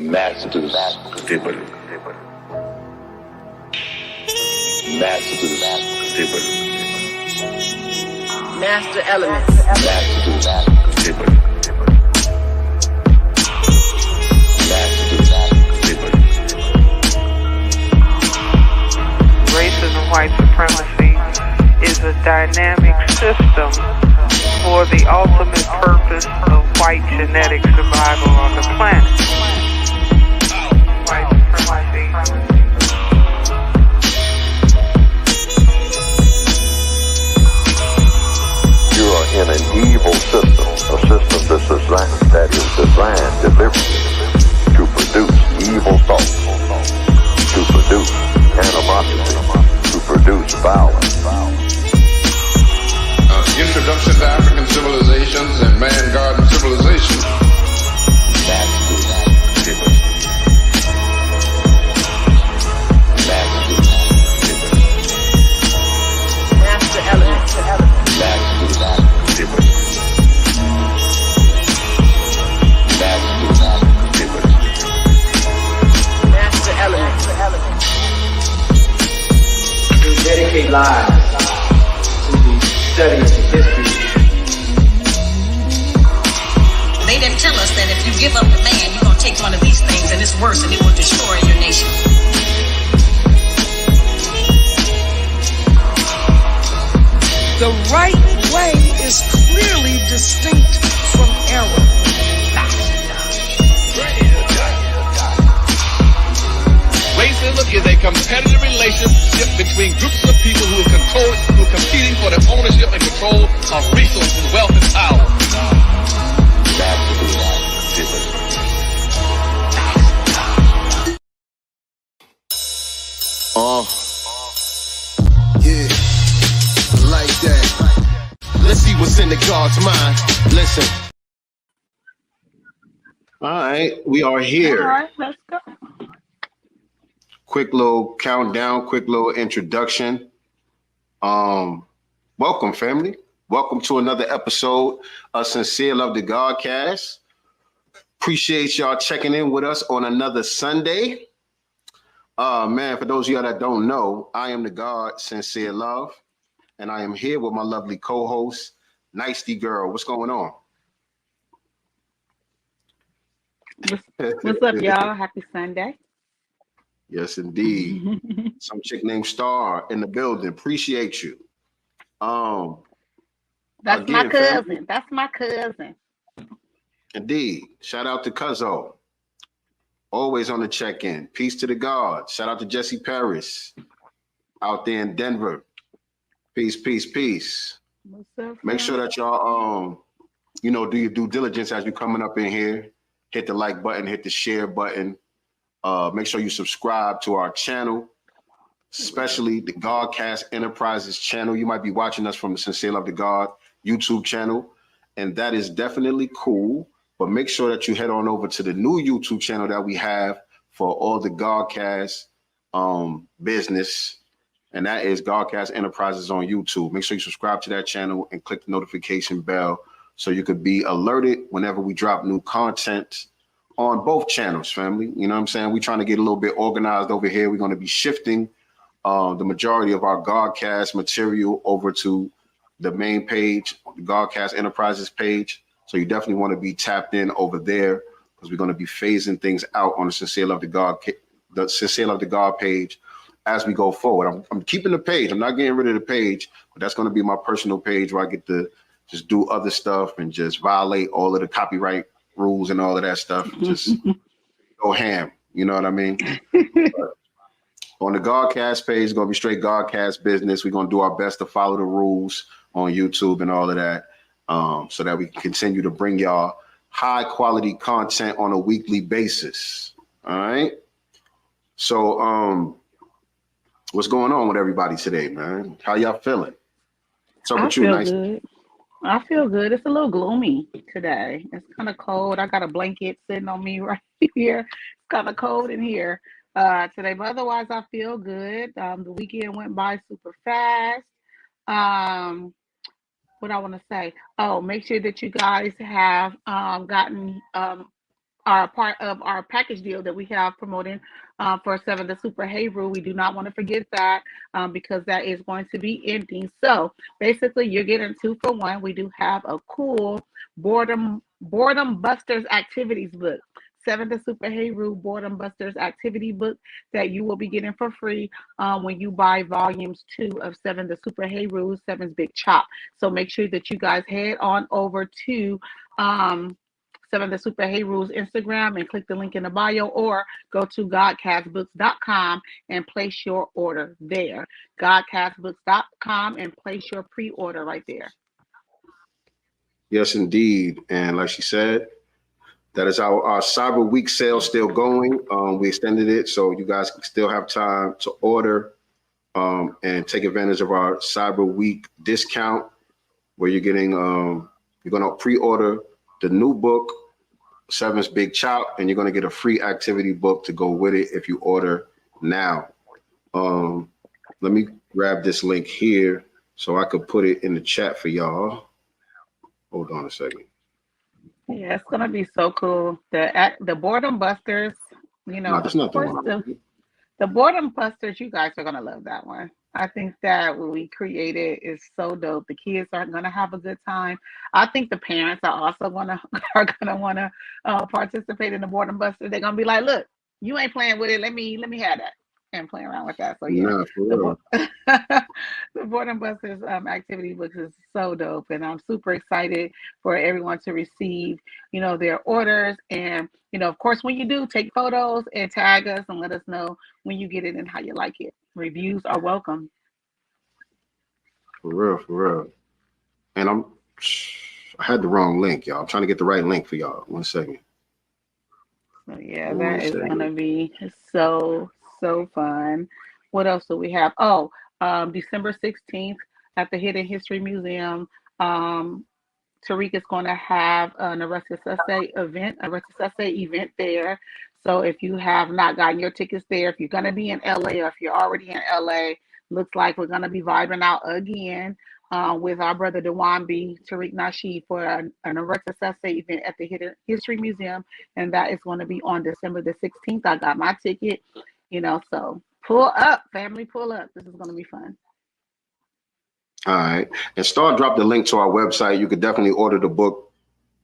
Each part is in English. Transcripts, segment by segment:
Masters table. Masters table. Master elements. Masters table. Masters table. Racism, white supremacy is a dynamic system for the ultimate purpose of white genetic survival on the planet. White supremacy. You are in an evil system, a system that is designed deliberately to produce evil thoughts, to produce animosity, to produce violence. Introduction to African civilizations and man-garden civilization. Masters table. Masters table. Master elements. Masters table. Masters table. Master elements. We dedicate lives to the study of history. They didn't tell us that if you give up the man, you're going to take one of these things and it's worse and it will destroy your nation. The right way is clearly distinct from error. Racism is a competitive relationship between groups of people who are competing for the ownership and control of resources, wealth, and power. Yeah, like that. Let's see what's in the God's mind. Listen. All right, we are here. All right, let's go. Quick little countdown, quick little introduction. Welcome, family. Welcome to another episode of Sincere Love the Godcast. Appreciate y'all checking in with us on another Sunday. Man, for those of y'all that don't know, I am the God Sincere Love, and I am here with my lovely co-host, Nyctee Gurl. What's going on? What's up, y'all? Happy Sunday. Yes, indeed. Some chick named Star in the building. Appreciate you. That's again, my cousin. family. That's my cousin. Indeed. Shout out to Cuzzo. Always on the check-in. Peace to the God. Shout out to Jesse Paris out there in Denver. Peace, peace, peace. What's up? Make sure that y'all do your due diligence as you're coming up in here. Hit the like button, hit the share button. Make sure you subscribe to our channel, especially the GodCast Enterprises channel. You might be watching us from the Sincere Love the God YouTube channel, and that is definitely cool. But make sure that you head on over to the new YouTube channel that we have for all the GodCast business, and that is GodCast Enterprises on YouTube. Make sure you subscribe to that channel and click the notification bell so you could be alerted whenever we drop new content on both channels, family. You know what I'm saying? We're trying to get a little bit organized over here. We're going to be shifting the majority of our GodCast material over to the main page, the GodCast Enterprises page. So you definitely want to be tapped in over there because we're going to be phasing things out on the Sincere Love the God page as we go forward. I'm keeping the page. I'm not getting rid of the page, but that's going to be my personal page where I get to just do other stuff and just violate all of the copyright rules and all of that stuff. Just go ham. You know what I mean? But on the GodCast page, it's going to be straight GodCast business. We're going to do our best to follow the rules on YouTube and all of that. So that we can continue to bring y'all high quality content on a weekly basis. All right. So what's going on with everybody today, man? How y'all feeling? What's up with you, Nice? Good. I feel good. It's a little gloomy today. It's kind of cold. I got a blanket sitting on me right here. It's kind of cold in here today, but otherwise I feel good. The weekend went by super fast. What I want to say. Oh, make sure that you guys have gotten are a part of our package deal that we have promoting for 7 the Super Hey Rule. We do not want to forget that because that is going to be ending. So basically, you're getting 2 for 1. We do have a cool boredom busters activities book. 7 the Super Hey Rule Boredom Busters activity book that you will be getting for free when you buy volumes 2 of 7 the Super Hey Rule, 7's Big Chop. So make sure that you guys head on over to 7 the Super Hey Rules Instagram and click the link in the bio, or go to godcastbooks.com and place your order there. Godcastbooks.com and place your pre-order right there. Yes, indeed. And like she said, that is our Cyber Week sale still going. We extended it so you guys still have time to order and take advantage of our Cyber Week discount, where you're getting, you're going to pre-order the new book, 7's Big Chop, and you're going to get a free activity book to go with it if you order now. Let me grab this link here so I could put it in the chat for y'all. Hold on a second. Yeah, it's gonna be so cool. The Boredom Busters, you know, there's nothing wrong. The Boredom Busters, you guys are gonna love that one. I think that what we created is so dope. The kids are gonna have a good time. I think the parents are also gonna wanna participate in the Boredom Busters. They're gonna be like, look, you ain't playing with it. Let me have that and play around with that. So yeah, the Boredom Busters activity books is so dope, and I'm super excited for everyone to receive, you know, their orders. And you know, of course, when you do, take photos and tag us and let us know when you get it and how you like it. Reviews are welcome. For real. And I had the wrong link, y'all. I'm trying to get the right link for y'all. 1 second. So yeah, that is gonna be so fun. What else do we have? Oh, December 16th at the Hidden History Museum. Tariq is going to have an Arrested Suspect event there. So if you have not gotten your tickets there, if you're going to be in LA or if you're already in LA, looks like we're going to be vibing out again with our brother Dewambi, Tariq Nasheed, for an Arrested Suspect event at the Hidden History Museum. And that is going to be on December the 16th. I got my ticket, you know, so pull up, family, pull up. This is going to be fun. All right. And Star dropped the link to our website. You could definitely order the book,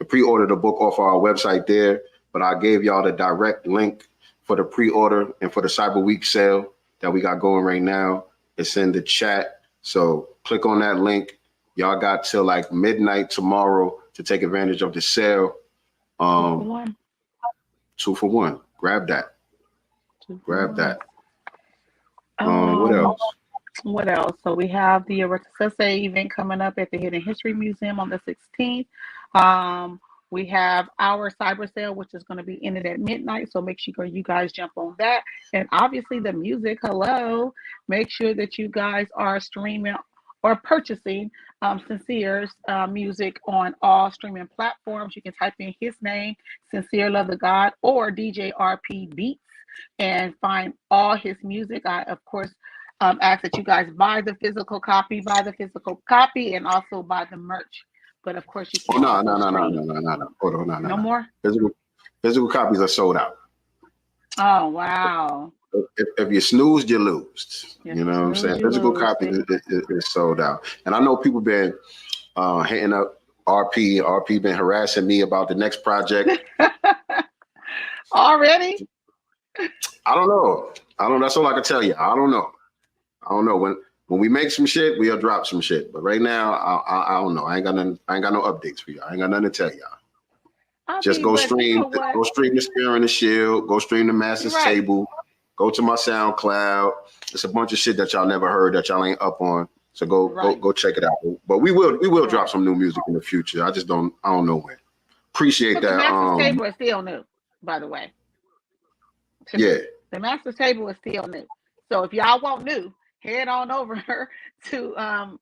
pre-order the book off our website there. But I gave y'all the direct link for the pre-order and for the Cyber Week sale that we got going right now. It's in the chat. So click on that link. Y'all got till like midnight tomorrow to take advantage of the sale. 2 for 1. Grab that. Grab that. What else? What else? So we have the Arrested Suspect event coming up at the Hidden History Museum on the 16th. We have our cyber sale, which is going to be ended at midnight. So make sure you guys jump on that. And obviously the music, hello. Make sure that you guys are streaming or purchasing Sincere's music on all streaming platforms. You can type in his name, Sincere Love the God, or DJ RP Beats, and find all his music. I, of course, ask that you guys buy the physical copy, and also buy the merch. But of course, you can. No. Hold on, no more. Physical copies are sold out. Oh wow! If you snooze, you lose. You know what I'm saying? Physical copies is sold out. And I know people been hitting up RP. RP been harassing me about the next project. Already? I don't know. That's all I can tell you. I don't know. When we make some shit, we'll drop some shit. But right now, I don't know. I ain't got no updates for you. I ain't got nothing to tell y'all. Just go stream the Spear and the Shield. Go stream the Master's Table. Go to my SoundCloud. It's a bunch of shit that y'all never heard that y'all ain't up on. So go check it out. But we will drop some new music in the future. I don't know when. Appreciate that. The Master's Table is still new, by the way. Yeah. The Master's Table is still new. So if y'all want new, head on over to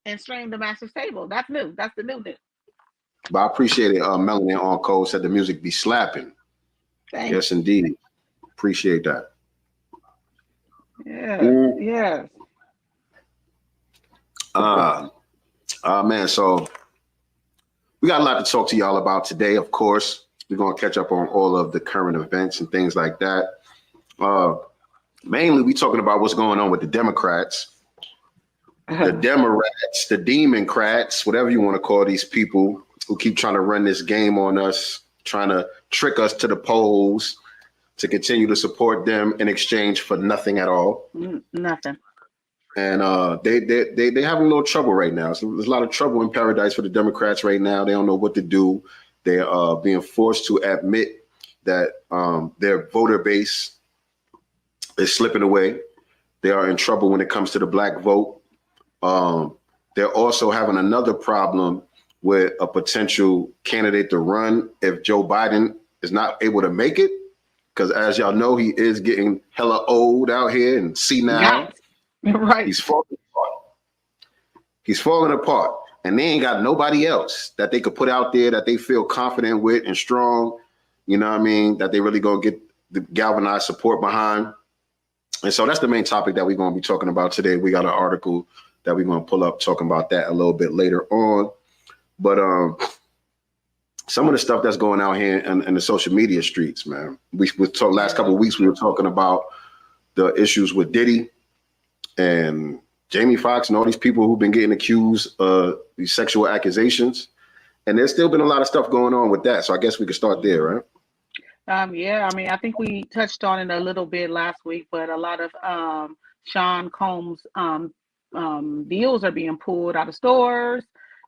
and stream the Master's Table. That's new. That's the new. But I appreciate it. Melanie on code said the music be slapping. Thanks. Yes, indeed. Appreciate that. Yeah. Yes. Man, so we got a lot to talk to y'all about today, of course. We're going to catch up on all of the current events and things like that. Mainly, we're talking about what's going on with the Democrats. The Democrats, the Democrats, whatever you want to call these people who keep trying to run this game on us, trying to trick us to the polls to continue to support them in exchange for nothing at all. Nothing. And they having a little trouble right now. So there's a lot of trouble in paradise for the Democrats right now. They don't know what to do. They're being forced to admit that their voter base is slipping away. They are in trouble when it comes to the black vote. They're also having another problem with a potential candidate to run if Joe Biden is not able to make it. Because as y'all know, he is getting hella old out here and senile. Right. He's falling apart. He's falling apart. And they ain't got nobody else that they could put out there that they feel confident with and strong, you know what I mean, that they really gonna get the galvanized support behind. And so that's the main topic that we're gonna be talking about today. We got an article that we're gonna pull up talking about that a little bit later on. But some of the stuff that's going out here in the social media streets, man. We talked last couple of weeks, we were talking about the issues with Diddy and Jamie Foxx and all these people who've been getting accused of these sexual accusations. And there's still been a lot of stuff going on with that. So I guess we could start there, right? Yeah, I mean, I think we touched on it a little bit last week, but a lot of Sean Combs deals are being pulled out of stores.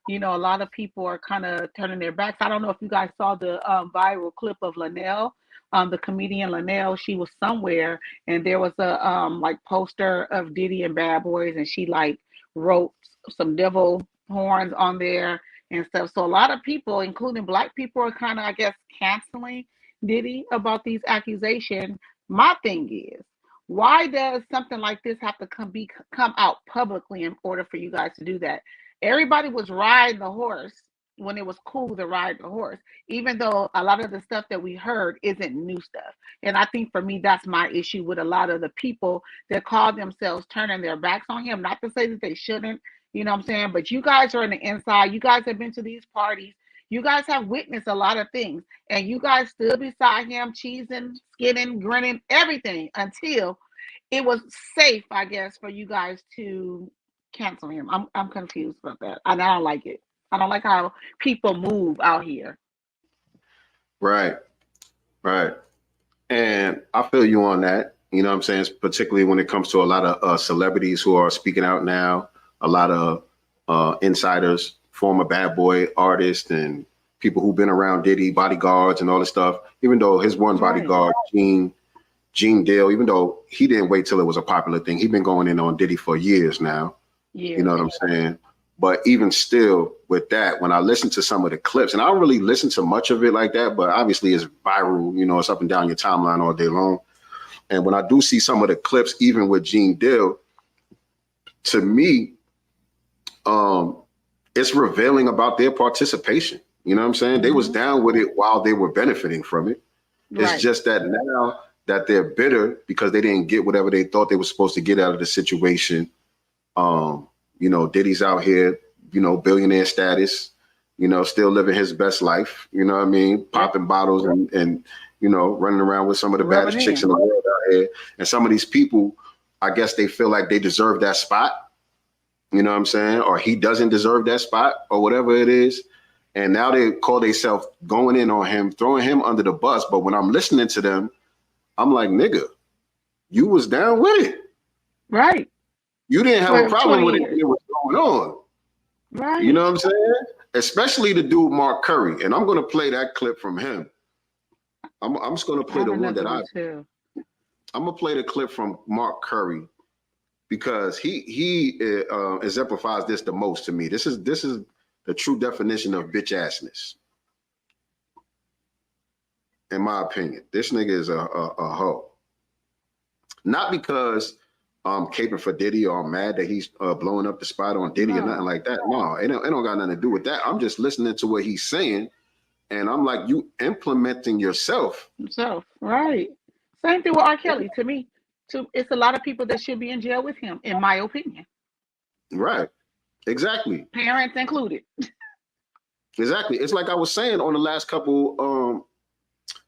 You know, a lot of people are kind of turning their backs. I don't know if you guys saw the viral clip of Linnell, the comedian Linnell. She was somewhere and there was a like poster of Diddy and Bad Boys, and she like wrote some devil horns on there and stuff. So a lot of people, including Black people, are kind of, I guess, canceling Diddy about these accusations. My thing is, why does something like this have to come out publicly in order for you guys to do that? Everybody was riding the horse when it was cool to ride the horse, even though a lot of the stuff that we heard isn't new stuff. And I think for me, that's my issue with a lot of the people that call themselves turning their backs on him. Not to say that they shouldn't, you know what I'm saying? But you guys are on the inside. You guys have been to these parties. You guys have witnessed a lot of things. And you guys stood beside him, cheesing, skinning, grinning, everything until it was safe, I guess, for you guys to cancel him. I'm confused about that. I don't like it. I don't like how people move out here. Right. And I feel you on that. You know what I'm saying? Particularly when it comes to a lot of celebrities who are speaking out now, a lot of insiders, former Bad Boy artists and people who've been around Diddy, bodyguards and all this stuff. Even though his one bodyguard, Gene Dale, even though he didn't wait till it was a popular thing, he's been going in on Diddy for years now. Yeah. You know what I'm saying? But even still with that, when I listen to some of the clips, and I don't really listen to much of it like that, but obviously it's viral, you know, it's up and down your timeline all day long. And when I do see some of the clips, even with Gene Dale, to me, it's revealing about their participation. You know what I'm saying? They was down with it while they were benefiting from it. Right. It's just that now that they're bitter because they didn't get whatever they thought they were supposed to get out of the situation. You know, Diddy's out here, you know, billionaire status, you know, still living his best life, you know what I mean? Popping bottles and you know, running around with some of the baddest chicks in the world out here. And some of these people, I guess they feel like they deserve that spot, you know what I'm saying? Or he doesn't deserve that spot or whatever it is. And now they call themselves going in on him, throwing him under the bus. But when I'm listening to them, I'm like, nigga, you was down with it. Right. You didn't have a problem with it. It was going on. Right. You know what I'm saying? Especially the dude, Mark Curry. And I'm going to play that clip from him. I'm just going to play the one that I'm going to play the clip from Mark Curry because he exemplifies this the most to me. This is the true definition of bitch assness. In my opinion, this nigga is a hoe. Not because caping for Diddy or I'm mad that he's blowing up the spot on Diddy or nothing like that. No, it don't got nothing to do with that. I'm just listening to what he's saying. And I'm like, you implementing yourself. Right. Same thing with R. Kelly to me. It's a lot of people that should be in jail with him, in my opinion. Right. Exactly. Parents included. Exactly. It's like I was saying on the last couple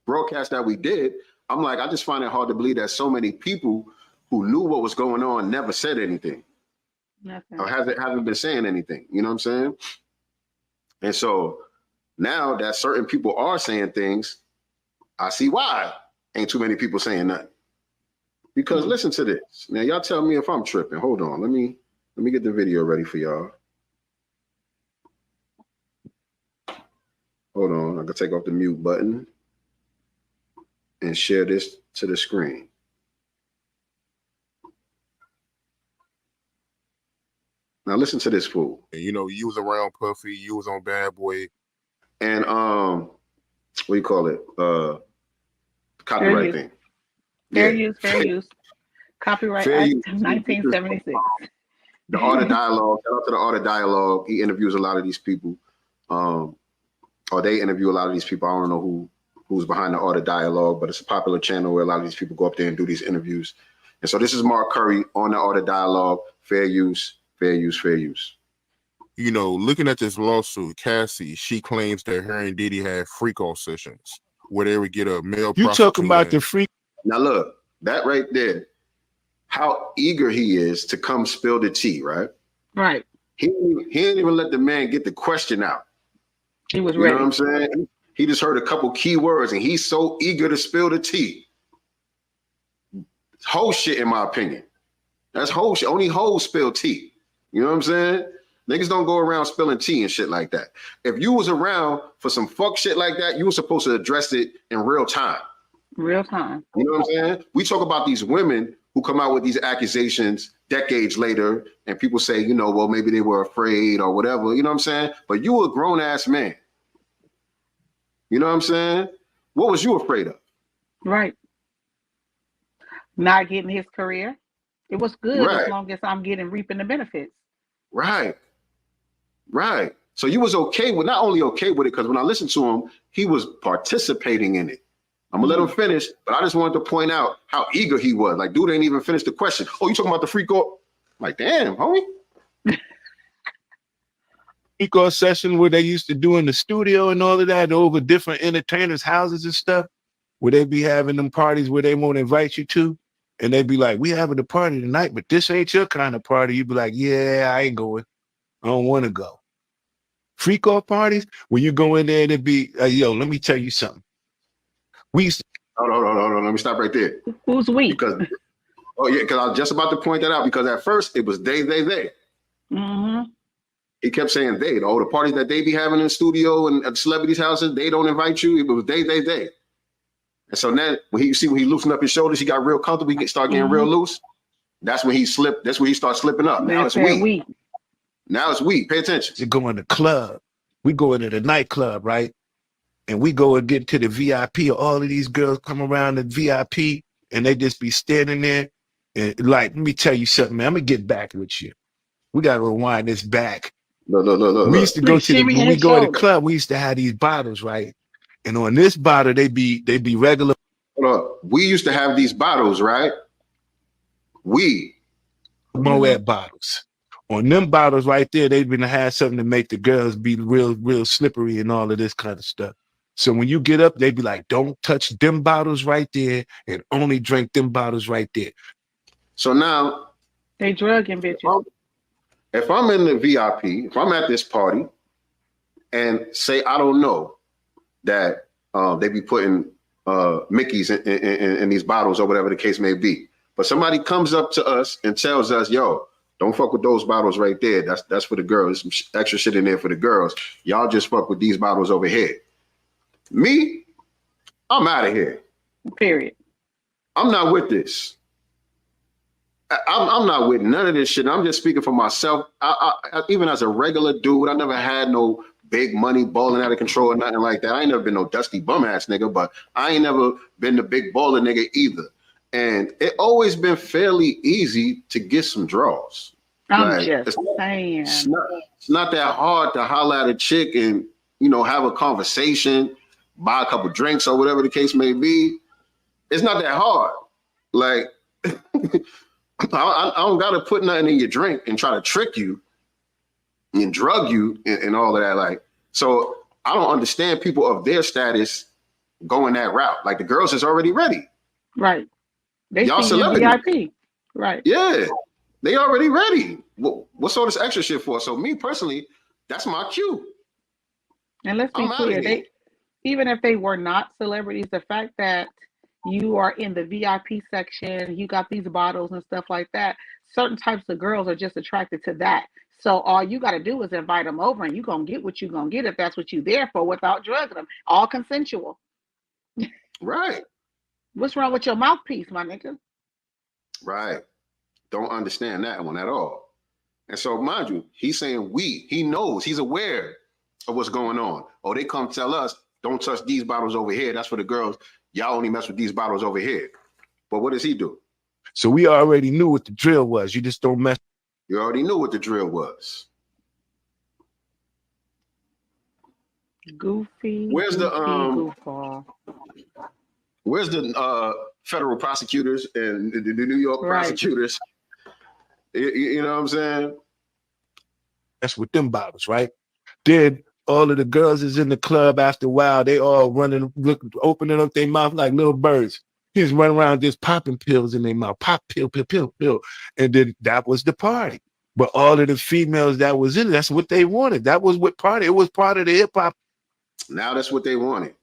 broadcast that we did, I'm like, I just find it hard to believe that so many people who knew what was going on never said anything. Nothing. Or haven't been saying anything. You know what I'm saying? And so now that certain people are saying things, I see why ain't too many people saying nothing. Because listen to this. Now y'all tell me if I'm tripping. Hold on. Let me get the video ready for y'all. Hold on. I can take off the mute button and share this to the screen. Now listen to this fool. And you know, you was around Puffy, you was on Bad Boy. And what do you call it? Copyright thing. Fair use. Copyright Act 1976. The Art of Dialogue. Shout out to the Art of Dialogue. He interviews a lot of these people. Or they interview a lot of these people. I don't know who's behind the Art of Dialogue, but it's a popular channel where a lot of these people go up there and do these interviews. And so this is Mark Curry on the Art of Dialogue. Fair use. You know, looking at this lawsuit, Cassie, she claims that her and Diddy had freak off sessions where they would get a male prostitute. You talking about the freak? Now look, that right there, how eager he is to come spill the tea, right? Right. He didn't even let the man get the question out. He was ready. ready. You know what I'm saying? He just heard a couple key words and he's so eager to spill the tea. Whole shit, in my opinion. That's whole shit. Only hoes spill tea. You know what I'm saying? Niggas don't go around spilling tea and shit like that. If you was around for some fuck shit like that, you were supposed to address it in real time. Real time. You know what I'm saying? We talk about these women who come out with these accusations decades later, and people say, you know, well, maybe they were afraid or whatever. You know what I'm saying? But you a grown ass man. You know what I'm saying? What was you afraid of? Right. Not getting his career. It was good as long as I'm reaping the benefits. Right. So you was not only okay with it, because when I listened to him, he was participating in it. I'm gonna let him finish, but I just wanted to point out how eager he was. Like, dude ain't even finished the question. Oh, you talking about the freak off? Like, damn, homie. Freak off session where they used to do in the studio and all of that over different entertainers' houses and stuff, where they be having them parties where they won't invite you to. And they'd be like, we having a party tonight, but this ain't your kind of party. You'd be like, yeah, I ain't going. I don't want to go. Freak off parties, when you go in there, it'd be, yo, let me tell you something. We used to. Hold on. Let me stop right there. Who's we? Because I was just about to point that out, because at first it was they. Mm-hmm. He kept saying they. Oh, the parties that they be having in the studio and at celebrities' houses, they don't invite you. It was they. And so then when he loosened up his shoulders, he got real comfortable. He started getting real loose. That's when he slipped. That's when he started slipping up. Now it's we. Now it's we. Pay attention. You go in the club. We go into the nightclub, right? And we go and get to the VIP. All of these girls come around the VIP and they just be standing there. And like, let me tell you something, man. I'm going to get back with you. We got to rewind this back. Look. We used to go to when we go to the club, we used to have these bottles, right? And on this bottle, they be regular. Hold up. We used to have these bottles, right? Moet bottles. On them bottles right there, they've been to have something to make the girls be real slippery and all of this kind of stuff. So when you get up, they be like, don't touch them bottles right there and only drink them bottles right there. So now they drugging bitches. If I'm in the VIP, if I'm at this party and say, I don't know that they be putting Mickeys in these bottles or whatever the case may be, but somebody comes up to us and tells us, yo, don't fuck with those bottles right there. That's for the girls. There's some extra shit in there for the girls. Y'all just fuck with these bottles over here. Me, I'm out of here. Period. I'm not with this. I'm not with none of this shit. I'm just speaking for myself. I even as a regular dude, I never had no big money balling out of control or nothing like that. I ain't never been no dusty bum ass nigga, but I ain't never been the big baller nigga either. And it always been fairly easy to get some draws. I'm just saying. It's not that hard to holler at a chick and, you know, have a conversation, buy a couple drinks or whatever the case may be. It's not that hard. Like, I don't got to put nothing in your drink and try to trick you and drug you and all of that. Like, so I don't understand people of their status going that route. Like the girls is already ready. Right. They Y'all see you celebrities. VIP. Right. Yeah, they already ready. What's all this extra shit for? So me personally, that's my cue. And let's be I'm outta clear, here. even if they were not celebrities, the fact that you are in the VIP section, you got these bottles and stuff like that, certain types of girls are just attracted to that. So all you got to do is invite them over, and you're going to get what you're going to get if that's what you're there for, without drugging them. All consensual. Right. What's wrong with your mouthpiece, my nigga? Right. Don't understand that one at all. And so, mind you, he's saying he knows, he's aware of what's going on. Oh, they come tell us, don't touch these bottles over here. That's for the girls. Y'all only mess with these bottles over here. But what does he do? So we already knew what the drill was. You just don't mess. You already knew what the drill was. Goofy. Where's goofball. Where's the federal prosecutors and the New York prosecutors? You know what I'm saying? That's with them bottles, right? Then all of the girls is in the club after a while. They all running, opening up their mouth like little birds. He's running around just popping pills in their mouth. Pop, pill, pill, pill, pill. And then that was the party. But all of the females that was in it, that's what they wanted. That was what party. It was part of the hip hop. Now that's what they wanted.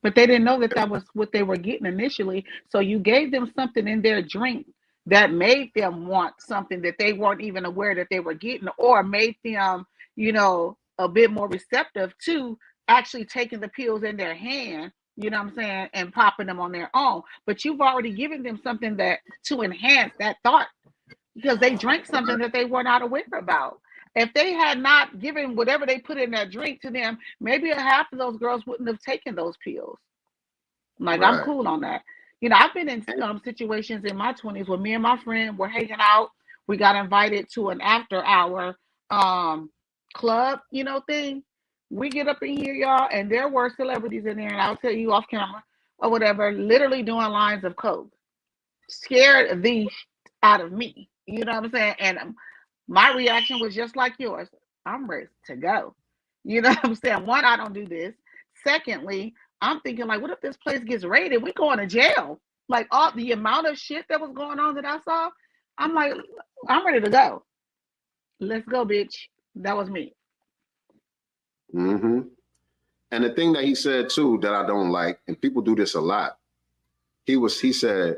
But they didn't know that that was what they were getting initially. So you gave them something in their drink that made them want something that they weren't even aware that they were getting, or made them, you know, a bit more receptive to actually taking the pills in their hand, you know what I'm saying, and popping them on their own. But you've already given them something that to enhance that thought, because they drank something that they were not aware about. If they had not given whatever they put in that drink to them, maybe half of those girls wouldn't have taken those pills. Like, I'm cool on that. You know, I've been in situations in my 20s where me and my friend were hanging out. We got invited to an after hour club, you know, thing. We get up in here, y'all, and there were celebrities in there, and I'll tell you off camera or whatever, literally doing lines of coke. Scared the out of me. You know what I'm saying? And my reaction was just like yours. I'm ready to go. You know what I'm saying? One, I don't do this. Secondly, I'm thinking, like, what if this place gets raided? We going to jail. Like, all the amount of shit that was going on that I saw, I'm like, I'm ready to go. Let's go, bitch. That was me. Mm-hmm. And the thing that he said too that I don't like, and people do this a lot, he said,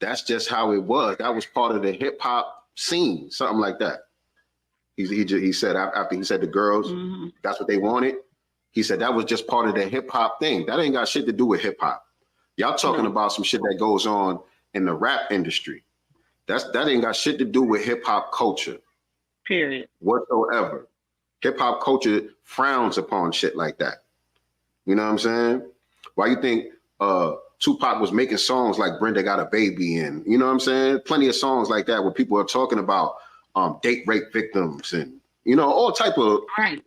that's just how it was. That was part of the hip hop scene, something like that. He said after he said the girls, that's what they wanted. He said that was just part of the hip hop thing. That ain't got shit to do with hip hop. Y'all talking about some shit that goes on in the rap industry. That ain't got shit to do with hip hop culture. Period. Whatsoever. Hip hop culture frowns upon shit like that. You know what I'm saying? Why you think Tupac was making songs like Brenda Got a Baby, and you know what I'm saying? Plenty of songs like that where people are talking about date rape victims and, you know, all type of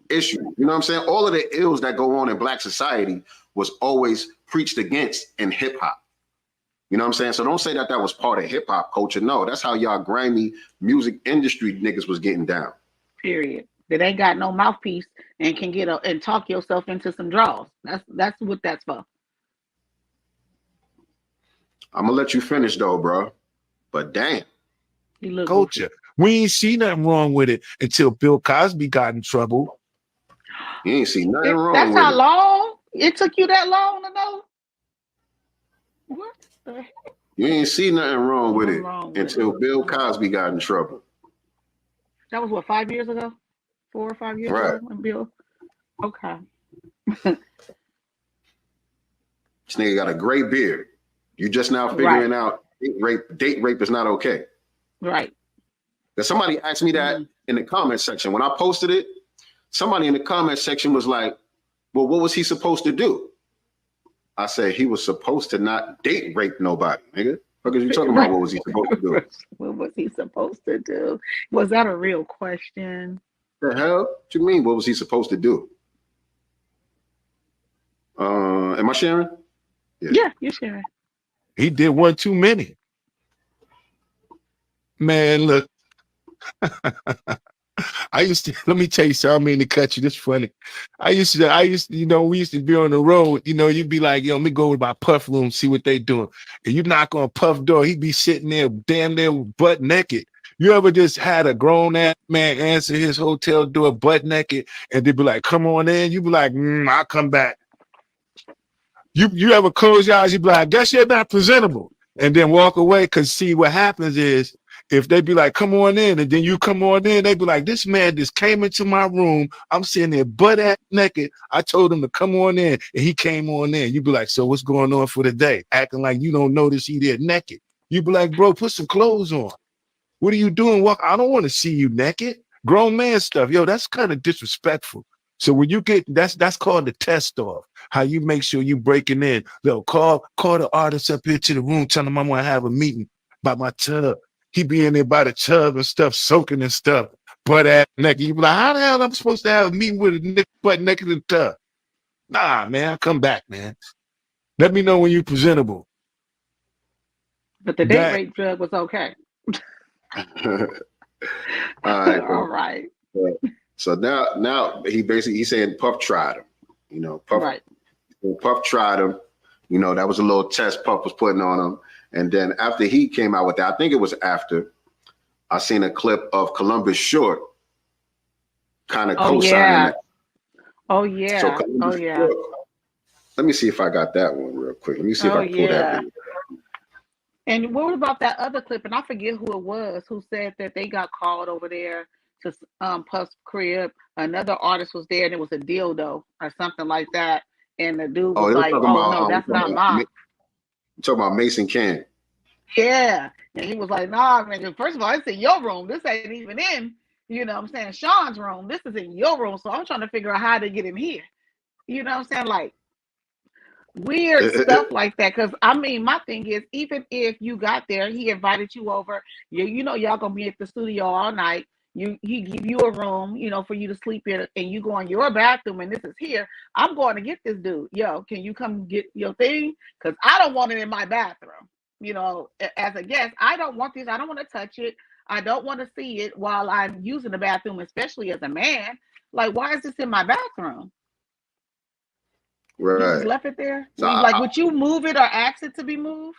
issues. You know what I'm saying? All of the ills that go on in Black society was always preached against in hip hop. You know what I'm saying? So don't say that that was part of hip hop culture. No, that's how y'all grimy music industry niggas was getting down. Period. That ain't got no mouthpiece and can get and talk yourself into some draws. That's what that's for. I'm gonna let you finish though, bro. But damn. Culture. We ain't see nothing wrong with it until Bill Cosby got in trouble. You ain't see nothing wrong That's with how it. long it took you that long to know? What the heck? You ain't see nothing wrong with it until Bill Cosby got in trouble. That was what, 5 years ago? 4 or 5 years ago when Bill. Okay. This nigga got a gray beard. You just now figuring out date rape is not okay. Right. Because somebody asked me that in the comment section. When I posted it, somebody in the comment section was like, well, what was he supposed to do? I said he was supposed to not date rape nobody, nigga. What are you talking about? What was he supposed to do? What was he supposed to do? Was that a real question? The hell? What you mean? What was he supposed to do? Am I sharing? Yeah, you're sharing. He did one too many. Man, look. I used to, let me tell you something, I mean to cut you, this funny. I used to, you know, we used to be on the road, you know, you'd be like, yo, let me go to my Puff room, see what they doing. And you knock on Puff door, he'd be sitting there damn near butt naked. You ever just had a grown ass man answer his hotel door butt naked and they'd be like, come on in? You'd be like, I'll come back. You ever close your eyes, you'd be like, I guess you're not presentable. And then walk away, because see what happens is, if they be like, come on in, and then you come on in, they be like, this man just came into my room. I'm sitting there butt ass naked. I told him to come on in, and he came on in. You be like, so what's going on for the day? Acting like you don't notice he there naked. You be like, bro, put some clothes on. What are you doing? Walk. I don't want to see you naked. Grown man stuff. Yo, that's kind of disrespectful. So when you get, that's called the test off. How you make sure you breaking in. Yo, call the artist up here to the room, tell him I want to have a meeting about my tub. He be in there by the tub and stuff, soaking and stuff, butt ass naked. You be like, how the hell am I supposed to have a meeting with a butt naked in the tub? Nah, man, I'll come back, man. Let me know when you're presentable. But the date rape drug was okay. All right. All right. So now he's saying Puff tried him. You know, Puff tried him. You know, that was a little test Puff was putting on him. And then after he came out with that, I think it was after, I seen a clip of Columbus Short kind of co-signing that. Oh yeah. So Short, let me see if I got that one real quick. Let me see if I pull that video. And what about that other clip? And I forget who it was who said that they got called over there to Puff's crib. Another artist was there and it was a dildo or something like that. And the dude was like, oh no, that's not mine. I'm talking about Mason Can. Yeah. And he was like, nah, man, first of all, it's in your room. This ain't even in, you know what I'm saying, Sean's room. This is in your room. So I'm trying to figure out how to get in here. You know what I'm saying? Like, weird stuff like that. Because I mean, my thing is, even if you got there, he invited you over, you know y'all gonna be at the studio all night. He give you a room, you know, for you to sleep in, and you go in your bathroom, and this is here. I'm going to get this dude. Yo, can you come get your thing? Because I don't want it in my bathroom. You know, as a guest, I don't want this. I don't want to touch it. I don't want to see it while I'm using the bathroom, especially as a man. Like, why is this in my bathroom? Right. You just left it there. So would you move it or ask it to be moved?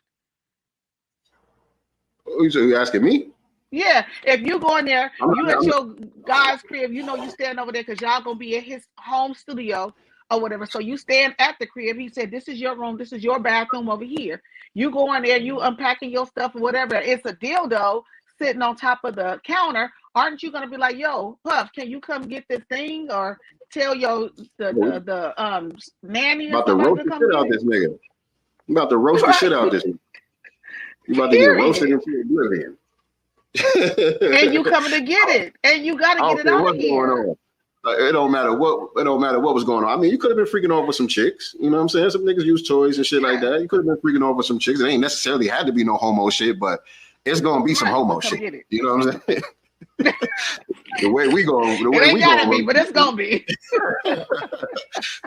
You asking me? Yeah, if you go in there, you at your guy's crib, you know you stand over there because y'all gonna be at his home studio or whatever. So you stand at the crib. He said, "This is your room. This is your bathroom over here." You go in there, you unpacking your stuff or whatever. It's a dildo sitting on top of the counter. Aren't you gonna be like, "Yo, Puff, can you come get this thing?" Or tell the nanny about to roast the shit out this nigga. You about to roast the shit out this nigga. You about to get roasted into oblivion. And you coming to get it, and you gotta get it out of here. It don't matter what was going on. I mean, you could have been freaking off with some chicks. You know what I'm saying? Some niggas use toys and shit like that. You could have been freaking off with some chicks. It ain't necessarily had to be no homo shit, but it's gonna be some homo shit. You know what I'm saying? The way we go, but it's gonna be.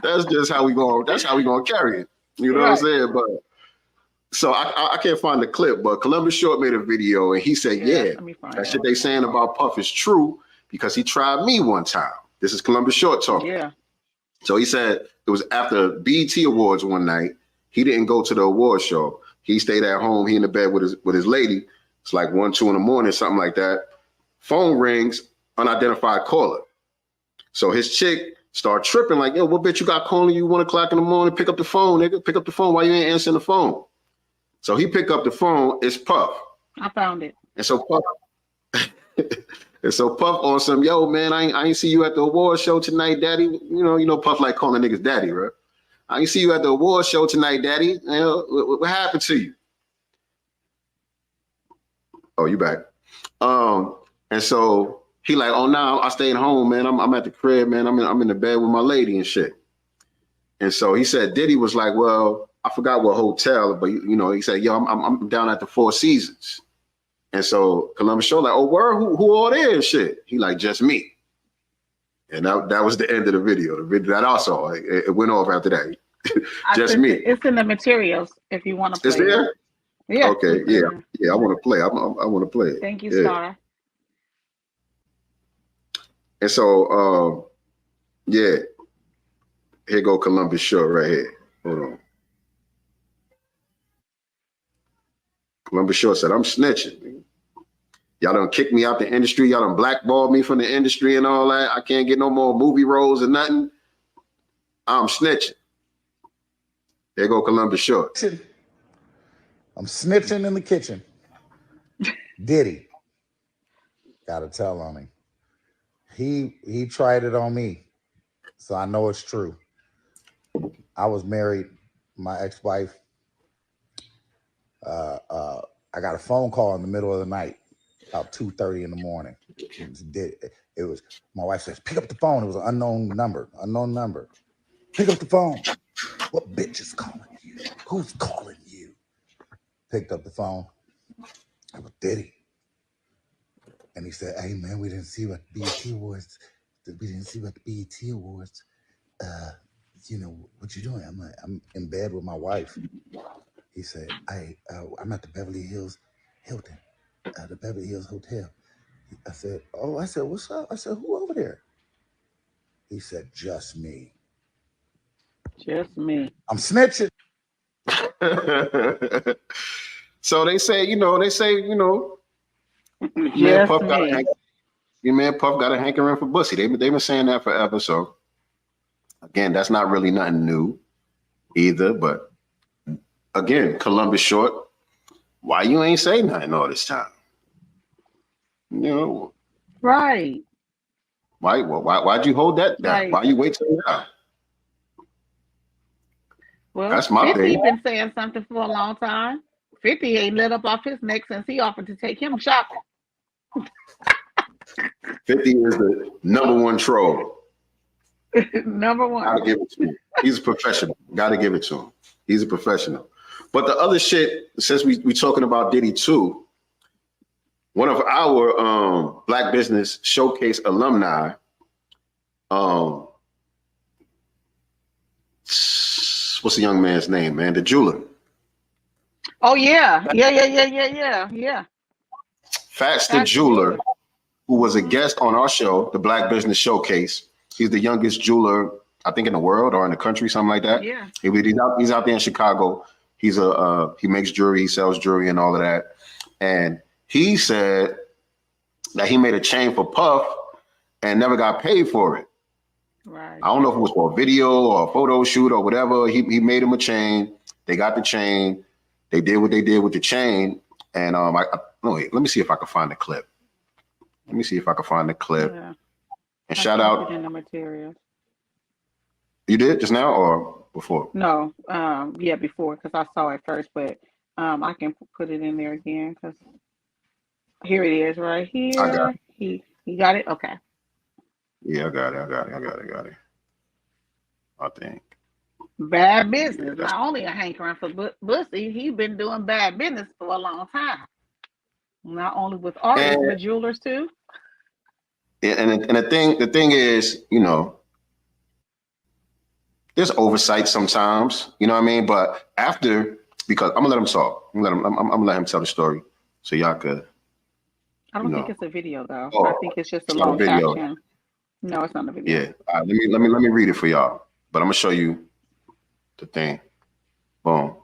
That's just how we go. That's how we gonna carry it. You know what I'm saying? But so I can't find the clip, but Columbus Short made a video and he said, that shit they saying about Puff is true because he tried me one time. This is Columbus Short talking. Yeah. So he said it was after BET Awards one night. He didn't go to the award show. He stayed at home. He in the bed with his lady. It's like 1, 2 in the morning, something like that. Phone rings, unidentified caller. So his chick start tripping like, yo, what bitch you got calling you 1 o'clock in the morning? Pick up the phone, nigga. Pick up the phone. Why you ain't answering the phone? So he pick up the phone. It's Puff. I found it. And so Puff, on some, yo, man, I ain't see you at the award show tonight, daddy. You know, Puff like calling niggas daddy, right? I ain't see you at the award show tonight, daddy. You know, what happened to you? Oh, you back. And so he like, oh, no, I stayed home, man. I'm at the crib, man. I'm in the bed with my lady and shit. And so he said, Diddy was like, well, I forgot what hotel, but you know, he said, yo, I'm down at the Four Seasons. And so Columbus Short like, oh, word, who all there and shit? He like, just me. And that was the end of the video. The video that also it went off after that. Just me. It's in the materials if you want to play. It's there? It. Yeah. Okay. Yeah. I want to play. I want to play it. Thank you, Star. And so, yeah, here go Columbus Short right here. Hold on. Columbus Short said, I'm snitching. Y'all done kicked me out the industry. Y'all done blackballed me from the industry and all that. I can't get no more movie roles or nothing. I'm snitching. There go Columbus Short. I'm snitching in the kitchen. Diddy. Gotta tell on him. He tried it on me. So I know it's true. I was married, my ex-wife. I got a phone call in the middle of the night, about 2:30 in the morning. It was my wife says, pick up the phone. It was an unknown number. Pick up the phone. What bitch is calling you? Who's calling you? Picked up the phone. I was Diddy. And he said, hey man, we didn't see what BET Awards. We didn't see what the BET Awards. You know, what you doing? I'm in bed with my wife. He said, I'm at the Beverly Hills Hilton, the Beverly Hills Hotel. I said, what's up? I said, who over there? He said, just me. Just me. I'm snitching. So they say, Yes, Puff got a hankering for pussy. They've been saying that forever. So again, that's not really nothing new either. But again, Columbus Short, why you ain't say nothing all this time? You know, right? Why'd you hold that down? Right. Why you wait till now? Well, that's my 50 thing. been saying something for a long time. 50 ain't let up off his neck since he offered to take him shopping. 50 is the #1 troll. Number one. Gotta give it to him. He's a professional. Gotta give it to him. He's a professional. But the other shit, since we talking about Diddy too, one of our Black Business Showcase alumni, what's the young man's name, man? The jeweler. Oh yeah. Yeah. Fats the jeweler, who was a guest on our show, the Black Business Showcase. He's the youngest jeweler, I think, in the world or in the country, something like that. Yeah. He's out there in Chicago. He makes jewelry, he sells jewelry and all of that. And he said that he made a chain for Puff and never got paid for it. Right. I don't know if it was for a video or a photo shoot or whatever. He made him a chain. They got the chain. They did what they did with the chain. And let me see if I can find the clip. Yeah. And shout out. In the materials. You did just now or before? No, yeah, before, because I saw it first, but I can put it in there again because here it is right here. I got it. He got it? Okay. Yeah, I got it. I think. Bad business. Not only a hankering for pussy, he's been doing bad business for a long time. Not only with artists, but jewelers too. And the thing is, there's oversight sometimes, you know what I mean? But because I'm gonna let him talk. I'm gonna let him tell the story so y'all could. I don't think it's a video though. Oh, I think it's just a long caption. No, it's not a video. Yeah. Let me read it for y'all. But I'm gonna show you the thing. Boom.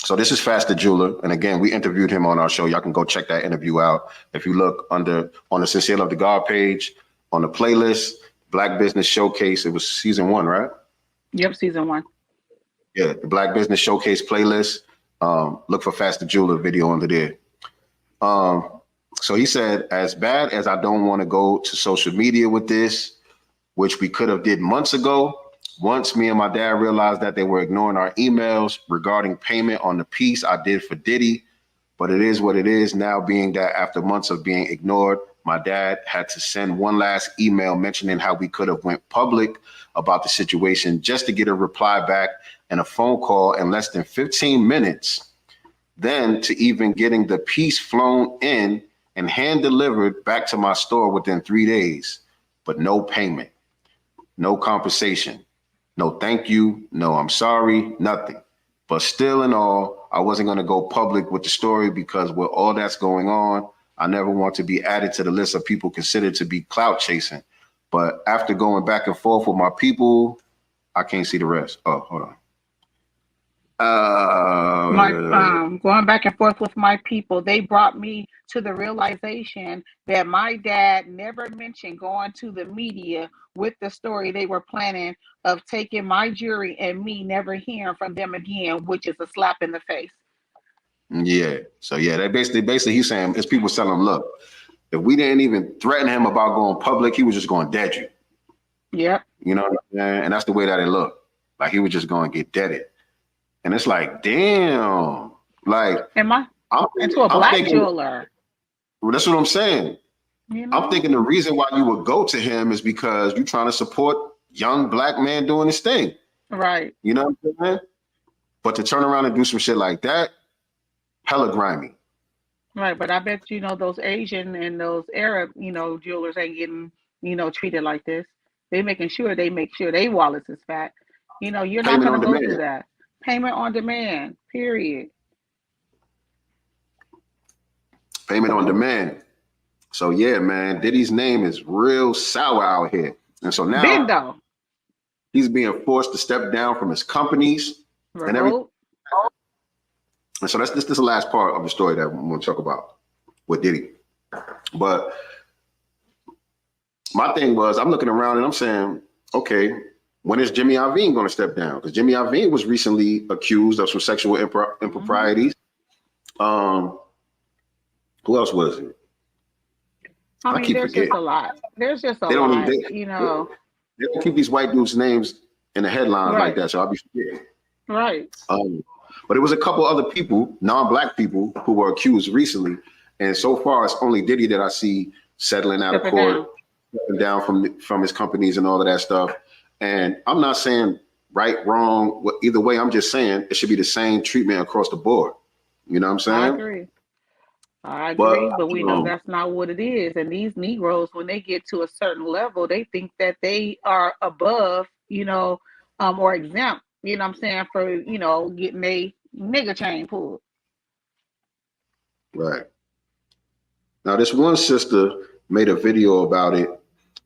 So this is Fast the Jeweler. And again, we interviewed him on our show. Y'all can go check that interview out. If you look on the Sincere Love to God page, on the playlist, Black Business Showcase, it was season 1, right? Yep, season 1. Yeah, the Black Business Showcase playlist. Look for Fast the Jeweler video under there. So he said, as bad as I don't want to go to social media with this, which we could have did months ago, once me and my dad realized that they were ignoring our emails regarding payment on the piece I did for Diddy, but it is what it is now, being that after months of being ignored, my dad had to send one last email mentioning how we could have went public about the situation just to get a reply back and a phone call in less than 15 minutes. Then to even getting the piece flown in and hand delivered back to my store within 3 days, but no payment, no compensation. No, thank you. No, I'm sorry. Nothing. But still in all, I wasn't going to go public with the story because with all that's going on, I never want to be added to the list of people considered to be clout chasing. But after going back and forth with my people, I can't see the rest. Oh, hold on. Going back and forth with my people, they brought me to the realization that my dad never mentioned going to the media with the story they were planning of taking my jury and me never hearing from them again, which is a slap in the face. Yeah. So yeah, they basically he's saying it's people telling him, look, if we didn't even threaten him about going public, he was just going to dead you. Yep. You know what I'm saying? And that's the way that it looked. Like he was just going to get deaded. And it's like, damn. Like, I'm into a black jeweler. Well, that's what I'm saying. You know? I'm thinking the reason why you would go to him is because you're trying to support young black man doing his thing. Right. You know what I'm saying? But to turn around and do some shit like that, hella grimy. Right, but I bet those Asian and those Arab, jewelers ain't getting, treated like this. They make sure they wallets is fat. You're not going to go through that. Payment on demand, period. Payment on demand. So yeah, man, Diddy's name is real sour out here. And so now he's being forced to step down from his companies and everything. And so this is the last part of the story that I'm going to talk about with Diddy. But my thing was, I'm looking around and I'm saying, okay, when is Jimmy Iovine going to step down? Because Jimmy Iovine was recently accused of some sexual improprieties. Who else was it? I mean, there's just a lot. There's just a lot, They don't keep these white dudes' names in the headlines like that, so I'll be forgetting. Right. But it was a couple other people, non-black people, who were accused recently. And so far, it's only Diddy that I see settling out of court, stepping down from his companies and all of that stuff. And I'm not saying right, wrong, either way. I'm just saying it should be the same treatment across the board. You know what I'm saying? I agree, but we know that's not what it is. And these Negroes, when they get to a certain level, they think that they are above, or exempt, for, getting a nigger chain pulled. Right. Now, this one sister made a video about it,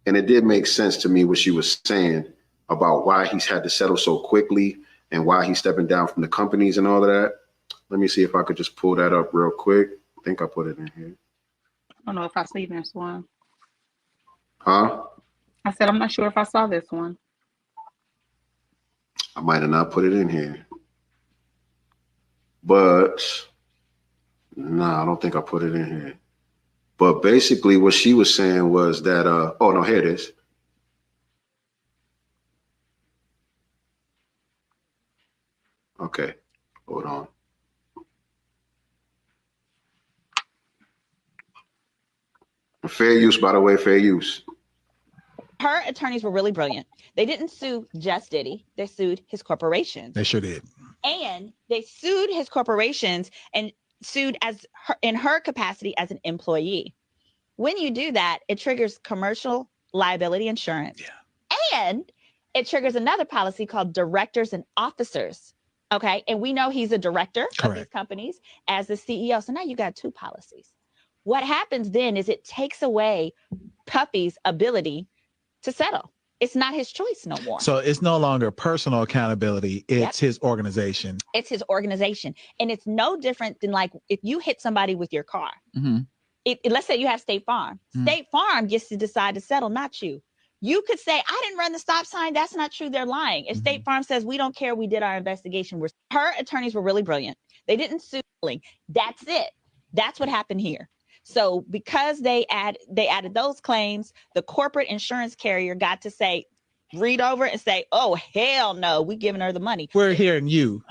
and it did make sense to me what she was saying about why he's had to settle so quickly and why he's stepping down from the companies and all of that. Let me see if I could just pull that up real quick. I think I put it in here. I don't know if I see this one. Huh? I said, I'm not sure if I saw this one. I might have not put it in here. But, no, I don't think I put it in here. But basically what she was saying was that, oh, no, here it is. Okay, hold on. Fair use, by the way, fair use. Her attorneys were really brilliant. They didn't sue just Diddy. They sued his corporations. They sure did. And they sued his corporations and sued in her capacity as an employee. When you do that, it triggers commercial liability insurance. Yeah. And it triggers another policy called directors and officers. Okay. And we know he's a director of these companies as the CEO. So now you got two policies. What happens then is it takes away Puffy's ability to settle. It's not his choice no more. So it's no longer personal accountability. It's his organization. It's his organization. And it's no different than like if you hit somebody with your car. Mm-hmm. Let's say you have State Farm. Mm-hmm. State Farm gets to decide to settle, not you. You could say, I didn't run the stop sign. That's not true. They're lying. If State Farm says, we don't care, we did our investigation. Her attorneys were really brilliant. They didn't sue. That's it. That's what happened here. So because they added those claims, the corporate insurance carrier got to say, read over and say, oh, hell no, we giving her the money. We're hearing you.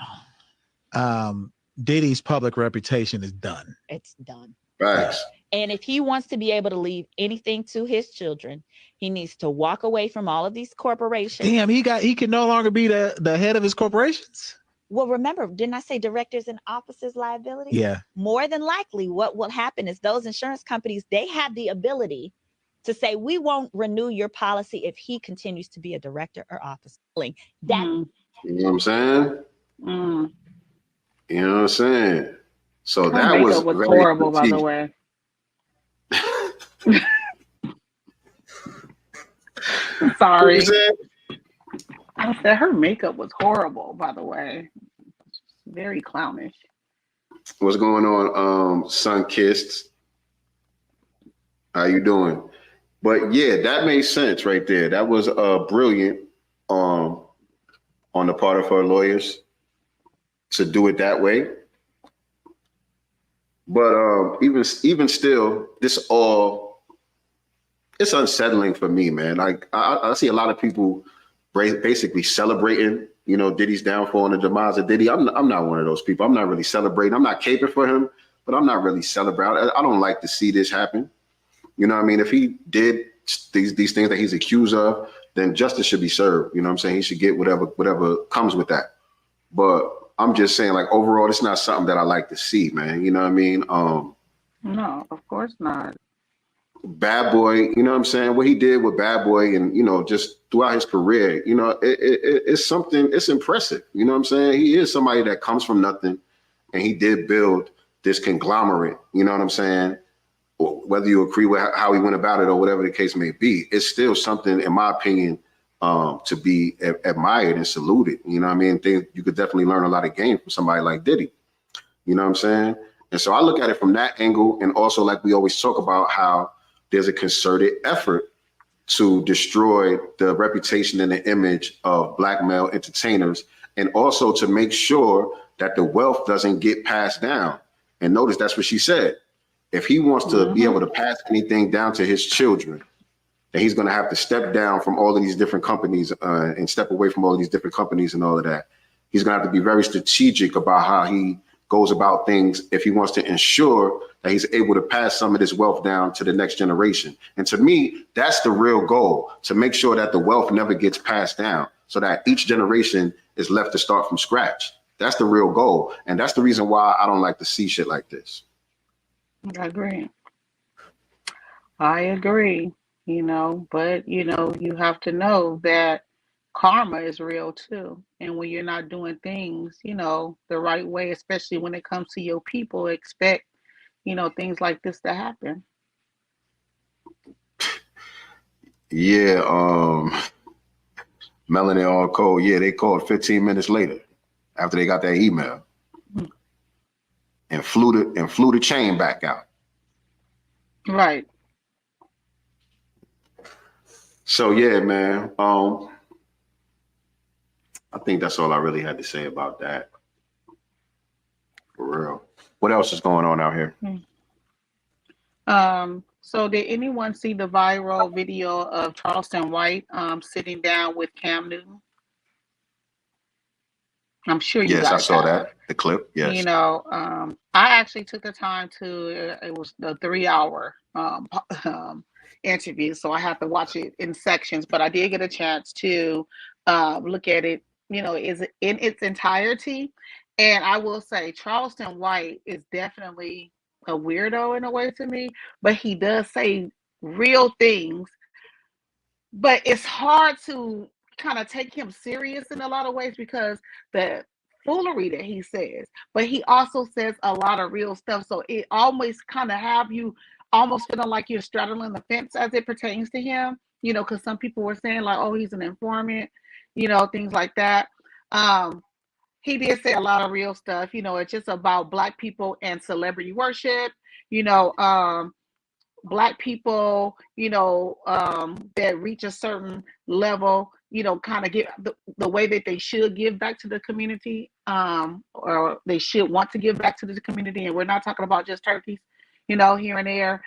Diddy's public reputation is done. It's done. Right. And if he wants to be able to leave anything to his children, he needs to walk away from all of these corporations. Damn, he can no longer be the head of his corporations. Well, remember, didn't I say directors and officers liability? Yeah. More than likely, what will happen is those insurance companies, they have the ability to say, we won't renew your policy if he continues to be a director or officer. You know what I'm saying? You know what I'm saying? So that was horrible, by the way. Sorry. What you said? I said her makeup was horrible, by the way. Very clownish. What's going on, Sun Kissed? How you doing? But yeah, that made sense right there. That was brilliant on the part of her lawyers to do it that way. But even still, this all, it's unsettling for me, man. Like I see a lot of people basically celebrating, you know, Diddy's downfall and the demise of Diddy. I'm not one of those people. I'm not really celebrating. I'm not caping for him, but I'm not really celebrating. I don't like to see this happen. You know what I mean? If he did these things that he's accused of, then justice should be served. You know what I'm saying? He should get whatever comes with that. But I'm just saying, like, overall, it's not something that I like to see, man. You know what I mean? No, of course not. Bad Boy, you know what I'm saying? What he did with Bad Boy and, you know, just throughout his career, you know, it's something, it's impressive. You know what I'm saying? He is somebody that comes from nothing, and he did build this conglomerate. You know what I'm saying? Whether you agree with how he went about it or whatever the case may be, it's still something, in my opinion, to be admired and saluted. You know what I mean? You could definitely learn a lot of game from somebody like Diddy. You know what I'm saying? And so I look at it from that angle, and also, like we always talk about, how there's a concerted effort to destroy the reputation and the image of Black male entertainers, and also to make sure that the wealth doesn't get passed down. And notice that's what she said. If he wants to be able to pass anything down to his children, then he's going to have to step down from all of these different companies and step away from all of these different companies and all of that. He's going to have to be very strategic about how he goes about things if he wants to ensure that he's able to pass some of this wealth down to the next generation. And to me, that's the real goal, to make sure that the wealth never gets passed down, so that each generation is left to start from scratch. That's the real goal. And that's the reason why I don't like to see shit like this. I agree, you know, but, you know, you have to know that karma is real too. And when you're not doing things, you know, the right way, especially when it comes to your people, expect, you know, things like this to happen. Yeah, Melanie all cold. Yeah, they called 15 minutes later after they got that email. And flew the chain back out. Right. So yeah, man. I think that's all I really had to say about that. For real. What else is going on out here? So did anyone see the viral video of Charleston White sitting down with Cam Newton? I'm sure you guys Yes, I saw have. that. The clip. Yes. You know, I actually took the time to, it was the 3-hour interview, so I have to watch it in sections, but I did get a chance to look at it, you know, is in its entirety. And I will say Charleston White is definitely a weirdo in a way to me, but he does say real things, but it's hard to kind of take him serious in a lot of ways because the foolery that he says, but he also says a lot of real stuff. So it almost kind of have you almost feeling like you're straddling the fence as it pertains to him, you know, because some people were saying like, oh, he's an informant, you know, things like that. He did say a lot of real stuff, you know, it's just about Black people and celebrity worship, you know, Black people, you know, that reach a certain level, you know, kind of give the way that they should give back to the community, or they should want to give back to the community. And we're not talking about just turkeys, you know, here and there.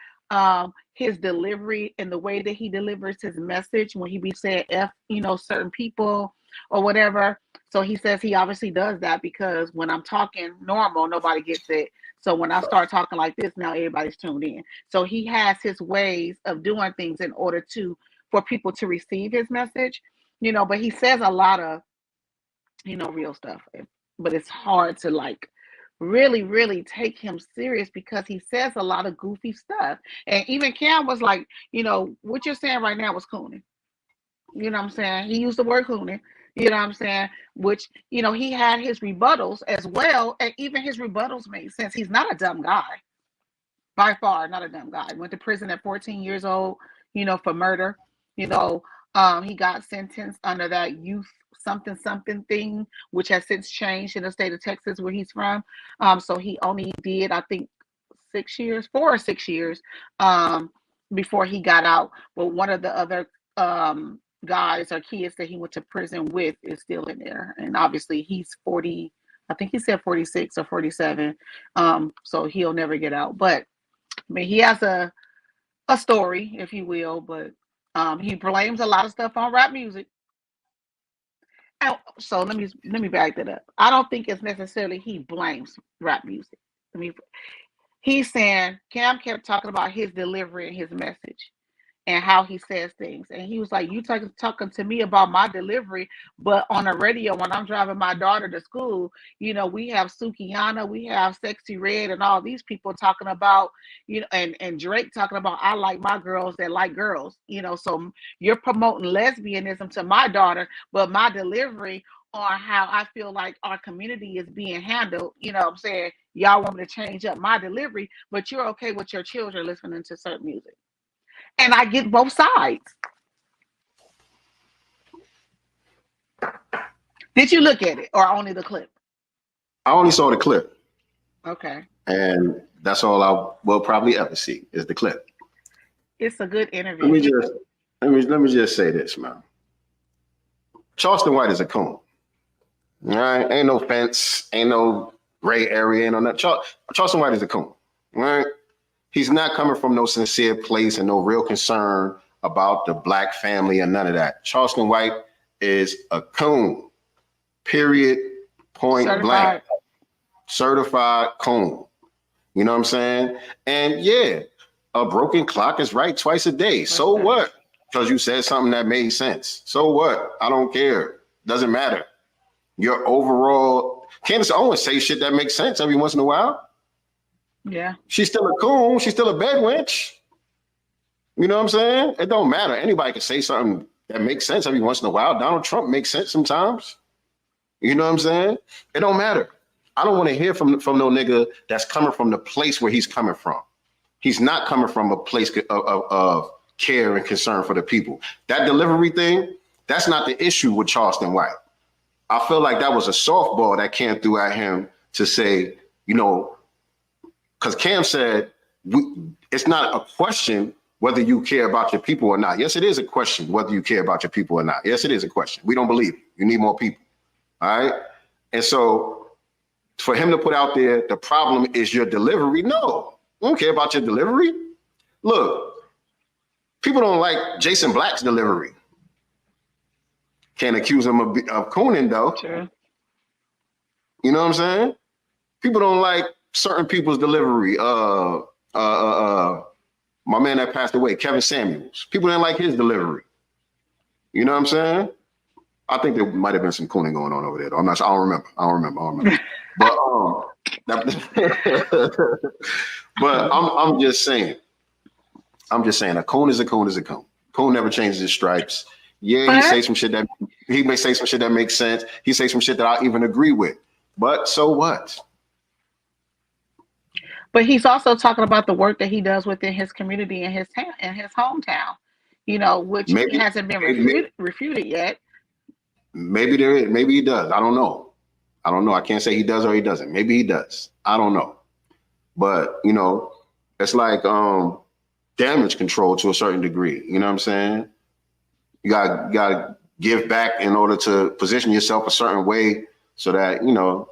His delivery and the way that he delivers his message when he be saying F, you know, certain people or whatever. So he says he obviously does that because when I'm talking normal, nobody gets it. So when I start talking like this, now everybody's tuned in. So he has his ways of doing things in order for people to receive his message, you know, but he says a lot of, you know, real stuff, but it's hard to like really, really take him serious because he says a lot of goofy stuff. And even Cam was like, you know, what you're saying right now was cooning. You know what I'm saying? He used the word cooning. You know what I'm saying? Which, you know, he had his rebuttals as well. And even his rebuttals made sense. He's not a dumb guy. by far not a dumb guy. Went to prison at 14 years old, for murder. He got sentenced under that youth something something thing, which has since changed in the state of Texas where he's from. So he only did, I think, 6 years, 4 or 6 years, before he got out. But one of the other guys or kids that he went to prison with is still in there, and obviously he's 40. I think he said 46 or 47. So he'll never get out. But I mean, he has a story, if you will, but he blames a lot of stuff on rap music. And so let me back that up. I don't think it's necessarily he blames rap music. He's saying Cam kept talking about his delivery and his message and how he says things. And he was like, you talking to me about my delivery, but on the radio when I'm driving my daughter to school, we have Sukihana, we have Sexy Red, and all these people talking about, and Drake talking about, I like my girls that like girls, so you're promoting lesbianism to my daughter, but my delivery on how I feel like our community is being handled, what I'm saying, y'all want me to change up my delivery, but you're okay with your children listening to certain music. And I get both sides. Did you look at it or only the clip? I only saw the clip. Okay. And that's all I will probably ever see is the clip. It's a good interview. Let me just say this, man. Charleston White is a coon. All right, ain't no fence, ain't no gray area, ain't no nothing. Charleston White is a coon. All right. He's not coming from no sincere place and no real concern about the black family and none of that. Charleston White is a coon. Period. Point blank. Certified coon. You know what I'm saying? And yeah, a broken clock is right twice a day. So what? Because you said something that made sense. So what? I don't care. Doesn't matter. Your overall, Candace Owens say shit that makes sense every once in a while. Yeah. She's still a coon. She's still a bed wench. You know what I'm saying? It don't matter. Anybody can say something that makes sense every once in a while. Donald Trump makes sense sometimes. You know what I'm saying? It don't matter. I don't want to hear from no nigga that's coming from the place where he's coming from. He's not coming from a place of care and concern for the people. That delivery thing, that's not the issue with Charleston White. I feel like that was a softball that Cam threw at him to say, because Cam said, it's not a question whether you care about your people or not. Yes, it is a question whether you care about your people or not. Yes, it is a question. We don't believe it. You need more people. All right. And so for him to put out there, the problem is your delivery. No, I don't care about your delivery. Look, people don't like Jason Black's delivery. Can't accuse him of cooning though. Sure. You know what I'm saying? People don't like certain people's delivery. My man that passed away, Kevin Samuels. People didn't like his delivery. You know what I'm saying? I think there might have been some cooning going on over there, though. I'm not sure. I don't remember. But I'm just saying. A coon is a coon is a coon. Coon never changes his stripes. Yeah, he may say some shit that makes sense. He say some shit that I even agree with. But so what? But he's also talking about the work that he does within his community and his town and his hometown, which hasn't been refuted yet. Maybe there is. Maybe he does. I don't know. I can't say he does or he doesn't. Maybe he does. I don't know. But it's like damage control to a certain degree. You know what I'm saying? You gotta give back in order to position yourself a certain way so that,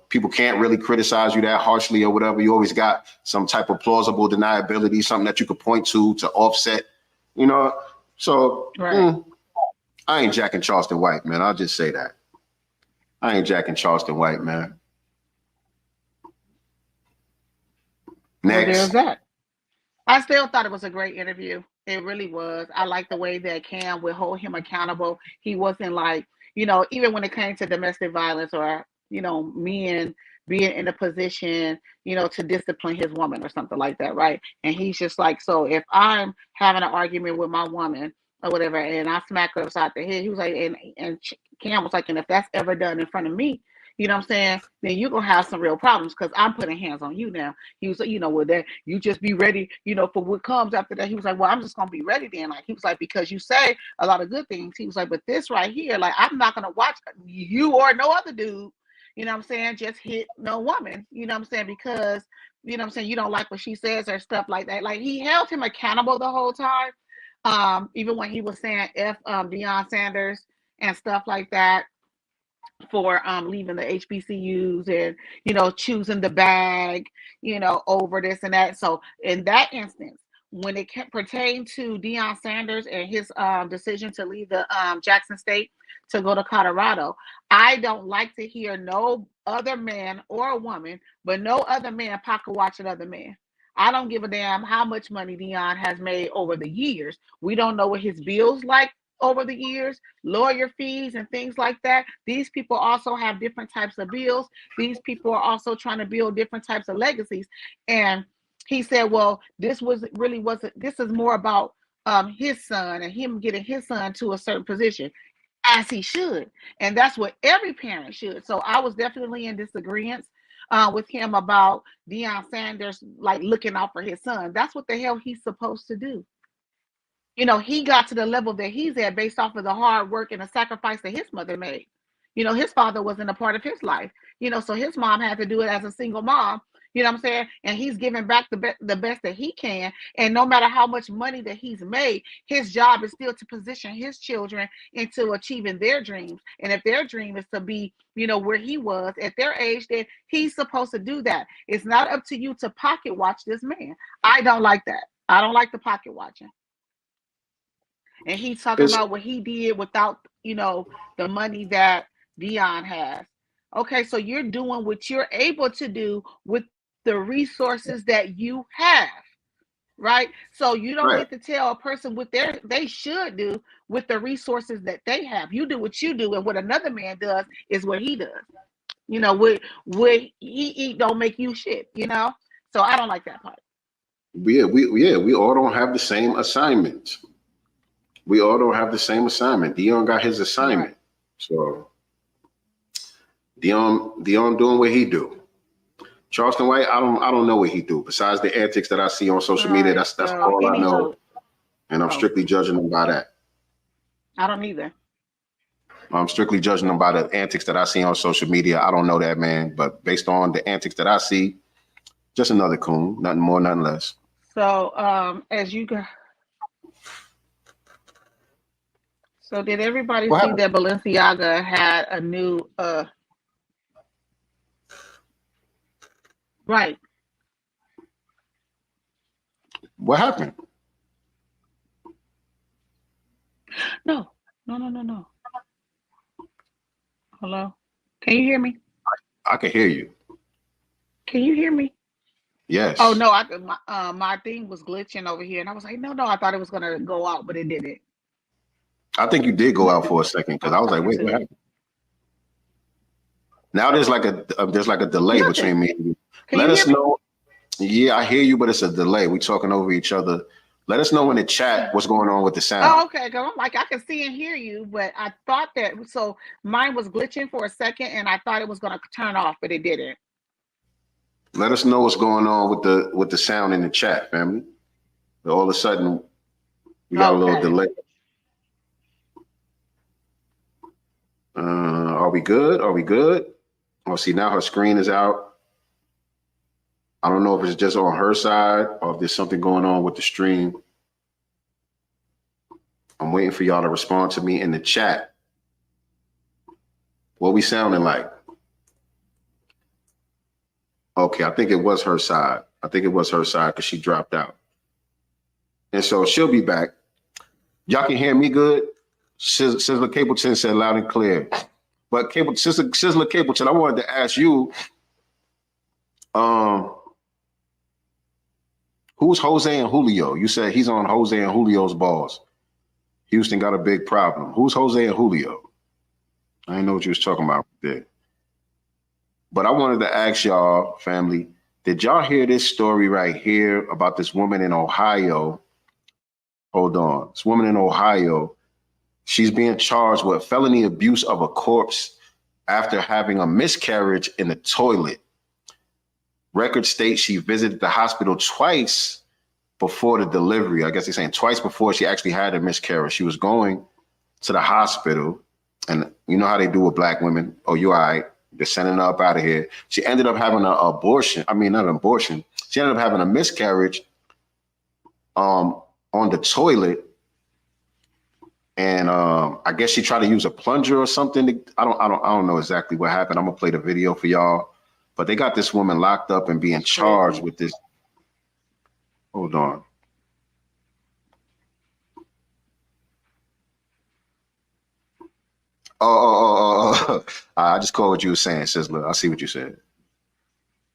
people can't really criticize you that harshly or whatever. You always got some type of plausible deniability, something that you could point to offset, So right. I ain't jacking Charleston White, man. I'll just say that. I ain't jacking Charleston White, man. Next. Well, there's that. I still thought it was a great interview. It really was. I like the way that Cam would hold him accountable. He wasn't like, even when it came to domestic violence or, men being in a position, to discipline his woman or something like that, right? And he's just like, so if I'm having an argument with my woman or whatever, and I smack her upside the head, he was like, and Cam was like, and if that's ever done in front of me, you know what I'm saying, then you're gonna have some real problems because I'm putting hands on you now. He was like, you know, well, that you just be ready, you know, for what comes after that. He was like, well, I'm just gonna be ready then. Like, he was like, because you say a lot of good things. He was like, but this right here, like, I'm not gonna watch you or no other dude, you know what I'm saying, just hit no woman, you know what I'm saying, because, you know what I'm saying, you don't like what she says or stuff like that. Like, he held him accountable the whole time. Even when he was saying F Deion Sanders and stuff like that for leaving the HBCUs and, you know, choosing the bag, you know, over this and that. So in that instance, when it pertained to Deion Sanders and his decision to leave the Jackson State to go to Colorado, I don't like to hear no other man or a woman, but no other man pocket watch another man. I don't give a damn how much money Deion has made over the years. We don't know what his bills like over the years, lawyer fees and things like that. These people also have different types of bills. These people are also trying to build different types of legacies. And he said, well, this is more about his son and him getting his son to a certain position, as he should. And that's what every parent should. So I was definitely in disagreement with him about Deion Sanders, like, looking out for his son. That's what the hell he's supposed to do. You know, he got to the level that he's at based off of the hard work and the sacrifice that his mother made. You know, his father wasn't a part of his life, you know, so his mom had to do it as a single mom, you know what I'm saying? And he's giving back the best that he can. And no matter how much money that he's made, his job is still to position his children into achieving their dreams. And if their dream is to be, you know, where he was at their age, then he's supposed to do that. It's not up to you to pocket watch this man. I don't like that. I don't like the pocket watching. And he's talking about what he did without, you know, the money that Deion has. Okay, so you're doing what you're able to do with the resources that you have, right? So you don't get to tell a person what they should do with the resources that they have. You do what you do, and what another man does is what he does. You know, what he eat don't make you shit, you know? So I don't like that part. We all don't have the same assignments. We all don't have the same assignment. Deion got his assignment. Right. So Deion doing what he do. Charleston White, I don't know what he do. Besides the antics that I see on social media, that's all I know. And I'm strictly judging him by that. I don't either. I'm strictly judging him by the antics that I see on social media. I don't know that man, but based on the antics that I see, just another coon, nothing more, nothing less. So as you go. So did everybody see that Balenciaga had a new right? What happened? No. Hello? Can you hear me? I can hear you. Can you hear me? Yes. Oh no, my thing was glitching over here, and I was like, no, I thought it was gonna go out, but it didn't. I think you did go out for a second because I was like, wait, what happened? Now there's like a delay between me and you. Let us know. Yeah, I hear you, but it's a delay. We're talking over each other. Let us know in the chat what's going on with the sound. Oh, okay. Because I'm like, I can see and hear you, but I thought that, so mine was glitching for a second, and I thought it was going to turn off, but it didn't. Let us know what's going on with the sound in the chat, family. All of a sudden, we got a little delay. Are we good? Oh, see, now her screen is out. I don't know if it's just on her side or if there's something going on with the stream. I'm waiting for y'all to respond to me in the chat. What we sounding like? Okay, I think it was her side. Because she dropped out. And so she'll be back. Y'all can hear me good? Sizzler Capleton said loud and clear. But Sizzler Capleton, I wanted to ask you, who's Jose and Julio? You said he's on Jose and Julio's balls. Houston got a big problem. Who's Jose and Julio? I didn't know what you was talking about there. But I wanted to ask y'all, family, did y'all hear this story right here about this woman in Ohio? Hold on. This woman in Ohio, she's being charged with felony abuse of a corpse after having a miscarriage in the toilet. Records state she visited the hospital twice before the delivery. I guess they're saying twice before she actually had a miscarriage. She was going to the hospital, and you know how they do with black women. Oh, you all right? They're sending her up out of here. She ended up having an abortion. I mean, not an abortion. She ended up having a miscarriage on the toilet. And I guess she tried to use a plunger or something. I don't know exactly what happened. I'm gonna play the video for y'all. But they got this woman locked up and being charged with this. Hold on. I just caught what you were saying, Sizzler. I see what you said.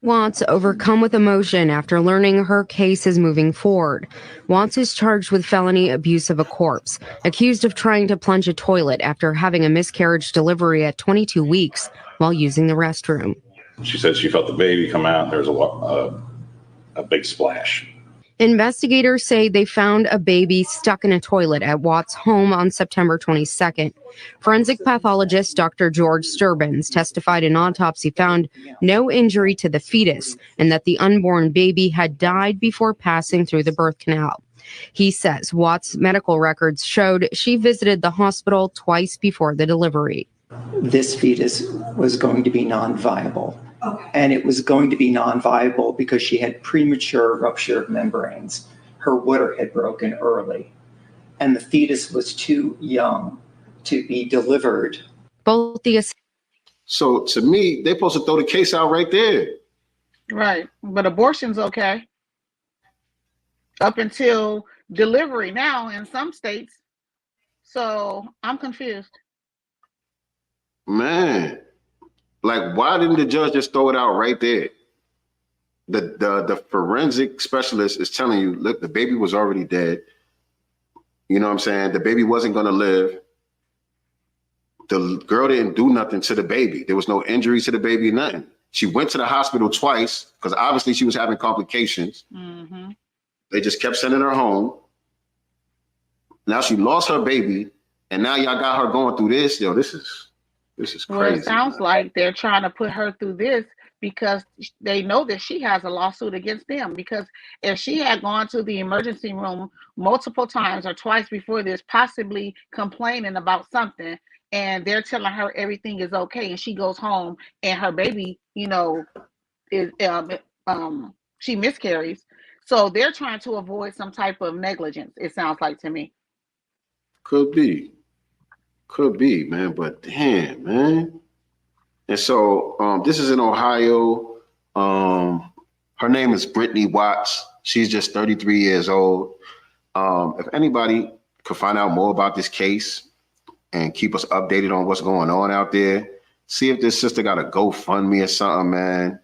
Watts overcome with emotion after learning her case is moving forward. Watts is charged with felony abuse of a corpse, accused of trying to plunge a toilet after having a miscarriage delivery at 22 weeks while using the restroom. She said she felt the baby come out. There was a big splash. Investigators say they found a baby stuck in a toilet at Watts' home on September 22nd. Forensic pathologist Dr. George Sturbins testified an autopsy found no injury to the fetus and that the unborn baby had died before passing through the birth canal. He says Watts' medical records showed she visited the hospital twice before the delivery. This fetus was going to be non-viable. And it was going to be non-viable because she had premature rupture of membranes. Her water had broken early, and the fetus was too young to be delivered. So to me, they're supposed to throw the case out right there. Right, but abortion's okay up until delivery now in some states. So I'm confused. Man. Like, why didn't the judge just throw it out right there? The forensic specialist is telling you, look, the baby was already dead. You know what I'm saying? The baby wasn't going to live. The girl didn't do nothing to the baby. There was no injury to the baby, nothing. She went to the hospital twice because obviously she was having complications. Mm-hmm. They just kept sending her home. Now she lost her baby, and now y'all got her going through this. Yo, this is crazy. Well, it sounds like they're trying to put her through this because they know that she has a lawsuit against them. Because if she had gone to the emergency room multiple times or twice before this, possibly complaining about something, and they're telling her everything is okay, and she goes home and her baby, is she miscarries. So they're trying to avoid some type of negligence, it sounds like to me. Could be, man, but damn, man. And so this is in Ohio. Her name is Brittany Watts. She's just 33 years old. If anybody could find out more about this case and keep us updated on what's going on out there, see if this sister got a GoFundMe or something, man.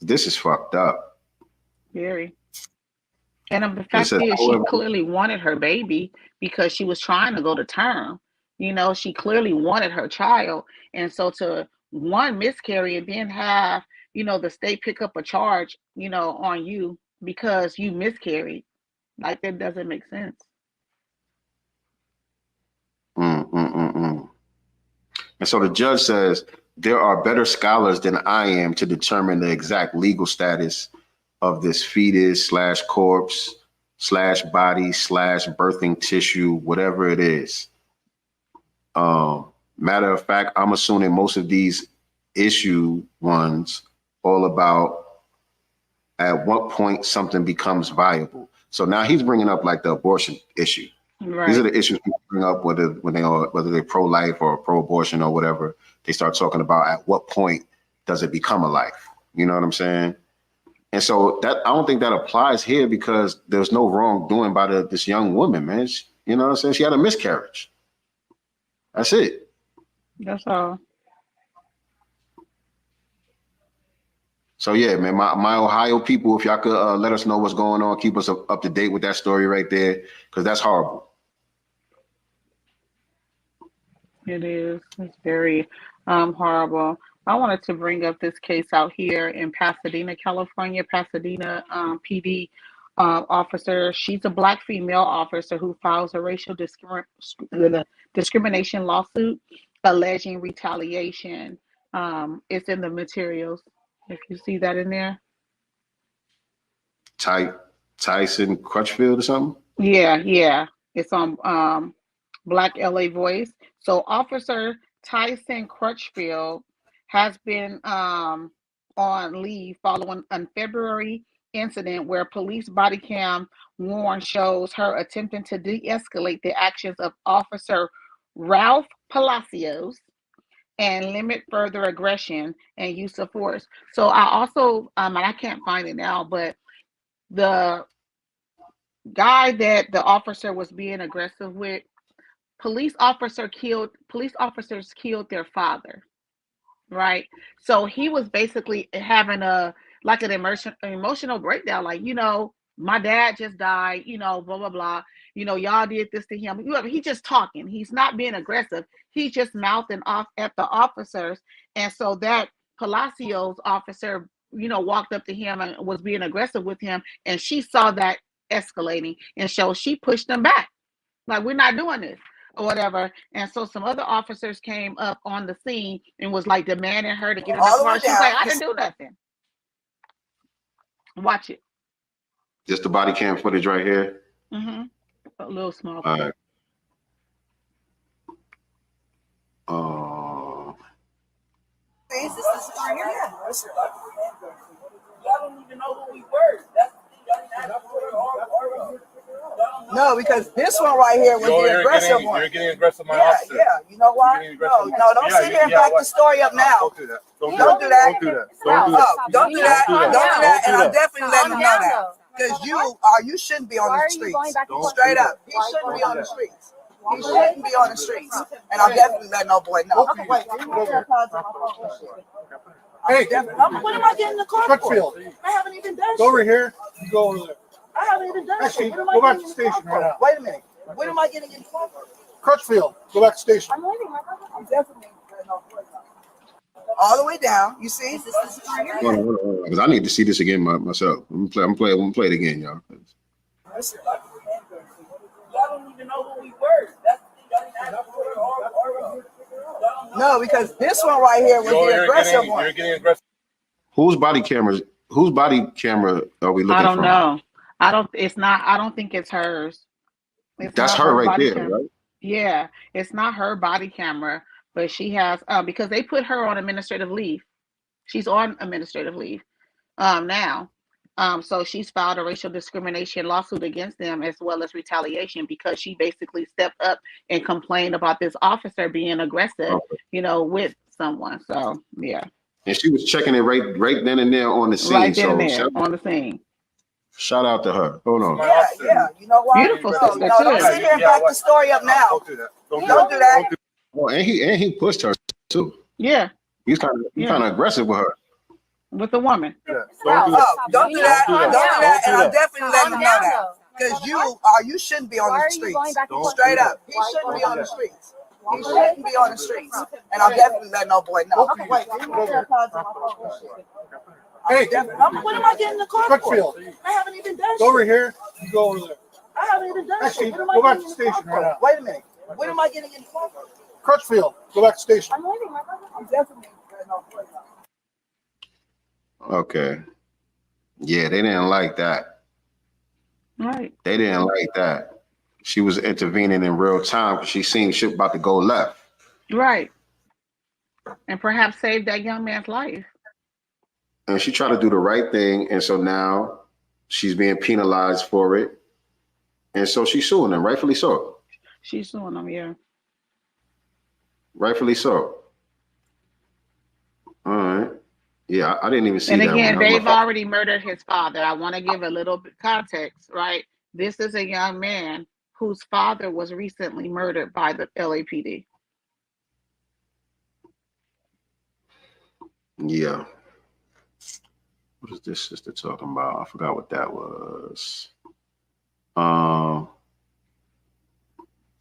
This is fucked up. Very. And the fact is, she clearly wanted her baby because she was trying to go to term. She clearly wanted her child. And so to one miscarry and then have, the state pick up a charge, on you because you miscarried, like that doesn't make sense. And so the judge says, there are better scholars than I am to determine the exact legal status of this fetus / corpse / body / birthing tissue, whatever it is. Matter of fact, I'm assuming most of these issue ones all about at what point something becomes viable. So now he's bringing up like the abortion issue. Right. These are the issues people bring up whether they're pro-life or pro-abortion or whatever. They start talking about at what point does it become a life? You know what I'm saying? And so that I don't think that applies here because there's no wrongdoing by this young woman, man. You know what I'm saying? She had a miscarriage. That's it. That's all. So yeah, man, my Ohio people, if y'all could let us know what's going on, keep us up to date with that story right there, because that's horrible. It is. It's very horrible. I wanted to bring up this case out here in Pasadena, California. Pasadena PD officer. She's a Black female officer who files a racial discrimination lawsuit alleging retaliation. It's in the materials. If you see that in there. Tyson Crutchfield or something? Yeah. It's on Black LA Voice. So Officer Tyson Crutchfield has been on leave following a February incident where police body cam worn shows her attempting to de-escalate the actions of Officer Ralph Palacios and limit further aggression and use of force. So I also, and I can't find it now, but the guy that the officer was being aggressive with, police officers killed their father, right? So he was basically having an emotional breakdown, like, my dad just died, blah blah blah, y'all did this to him. He's just talking, he's not being aggressive, he's just mouthing off at the officers. And so that Palacios officer walked up to him and was being aggressive with him, and she saw that escalating, and so she pushed him back, like, we're not doing this or whatever. And so some other officers came up on the scene and was like demanding her to get in the car. She's like, I didn't do nothing. Watch it. Just the body cam footage right here. Mm-hmm. A little small. All right. This is right here. Y'all don't even know who we were. No, because this one right here was the aggressive one. You're getting aggressive, my officer. Yeah. You know why? No, don't sit here and back the story up now. Don't do that. Don't do that. And I'm definitely letting them know that. Because you shouldn't be on the streets. Straight up. He shouldn't be on the streets. He shouldn't be on the streets. And I'm definitely letting no boy know. Hey, what am I getting in the car for? I haven't even done shit. Go over here. You go over there. I haven't even done shit. Go back to the station right now. Wait a minute. What am I getting in the car for? Crutchfield. Go back to the station. I'm waiting. I'm definitely all the way down. You see? Hold on. Because I need to see this again myself. I'm gonna play it again, y'all. Y'all don't even know who we were. No, because this one right here was the aggressive one. You're getting aggressive. Whose body camera are we looking for? I don't know. I don't think it's hers. That's her right there, right? Yeah, it's not her body camera, but she has because they put her on administrative leave. She's on administrative leave now. So she's filed a racial discrimination lawsuit against them, as well as retaliation, because she basically stepped up and complained about this officer being aggressive, with someone. So yeah. And she was checking it right then and there on the scene. Right then and there on the scene. Shout out to her. Hold on. Yeah. You know what? Beautiful sister. No, don't sit here and back the story up now. Don't do that. Oh, and he pushed her too. Yeah. He's kind of aggressive with her. With the woman. Don't do that. And I'm definitely letting them know that. Because you shouldn't be on the streets. Straight up. He shouldn't be on the streets. He shouldn't be on the streets. And I'm definitely letting no boy know. Hey, what am I getting in the car for? I haven't even done shit. Go over here. You go over there. I haven't even done shit. Go back to the station right now. Wait a minute. What am I getting in the car for? Crutchfield. Go back to the station. I'm waiting. I'm definitely letting no boy know. Okay. Yeah, they didn't like that. Right. They didn't like that. She was intervening in real time because she seen shit about to go left. Right. And perhaps save that young man's life. And she tried to do the right thing. And so now she's being penalized for it. And so she's suing them, rightfully so. She's suing them, yeah. Rightfully so. All right. Yeah, I didn't even see that. And again, one. they've already murdered his father. I want to give a little bit context, right? This is a young man whose father was recently murdered by the LAPD. Yeah. What is this sister talking about? I forgot what that was.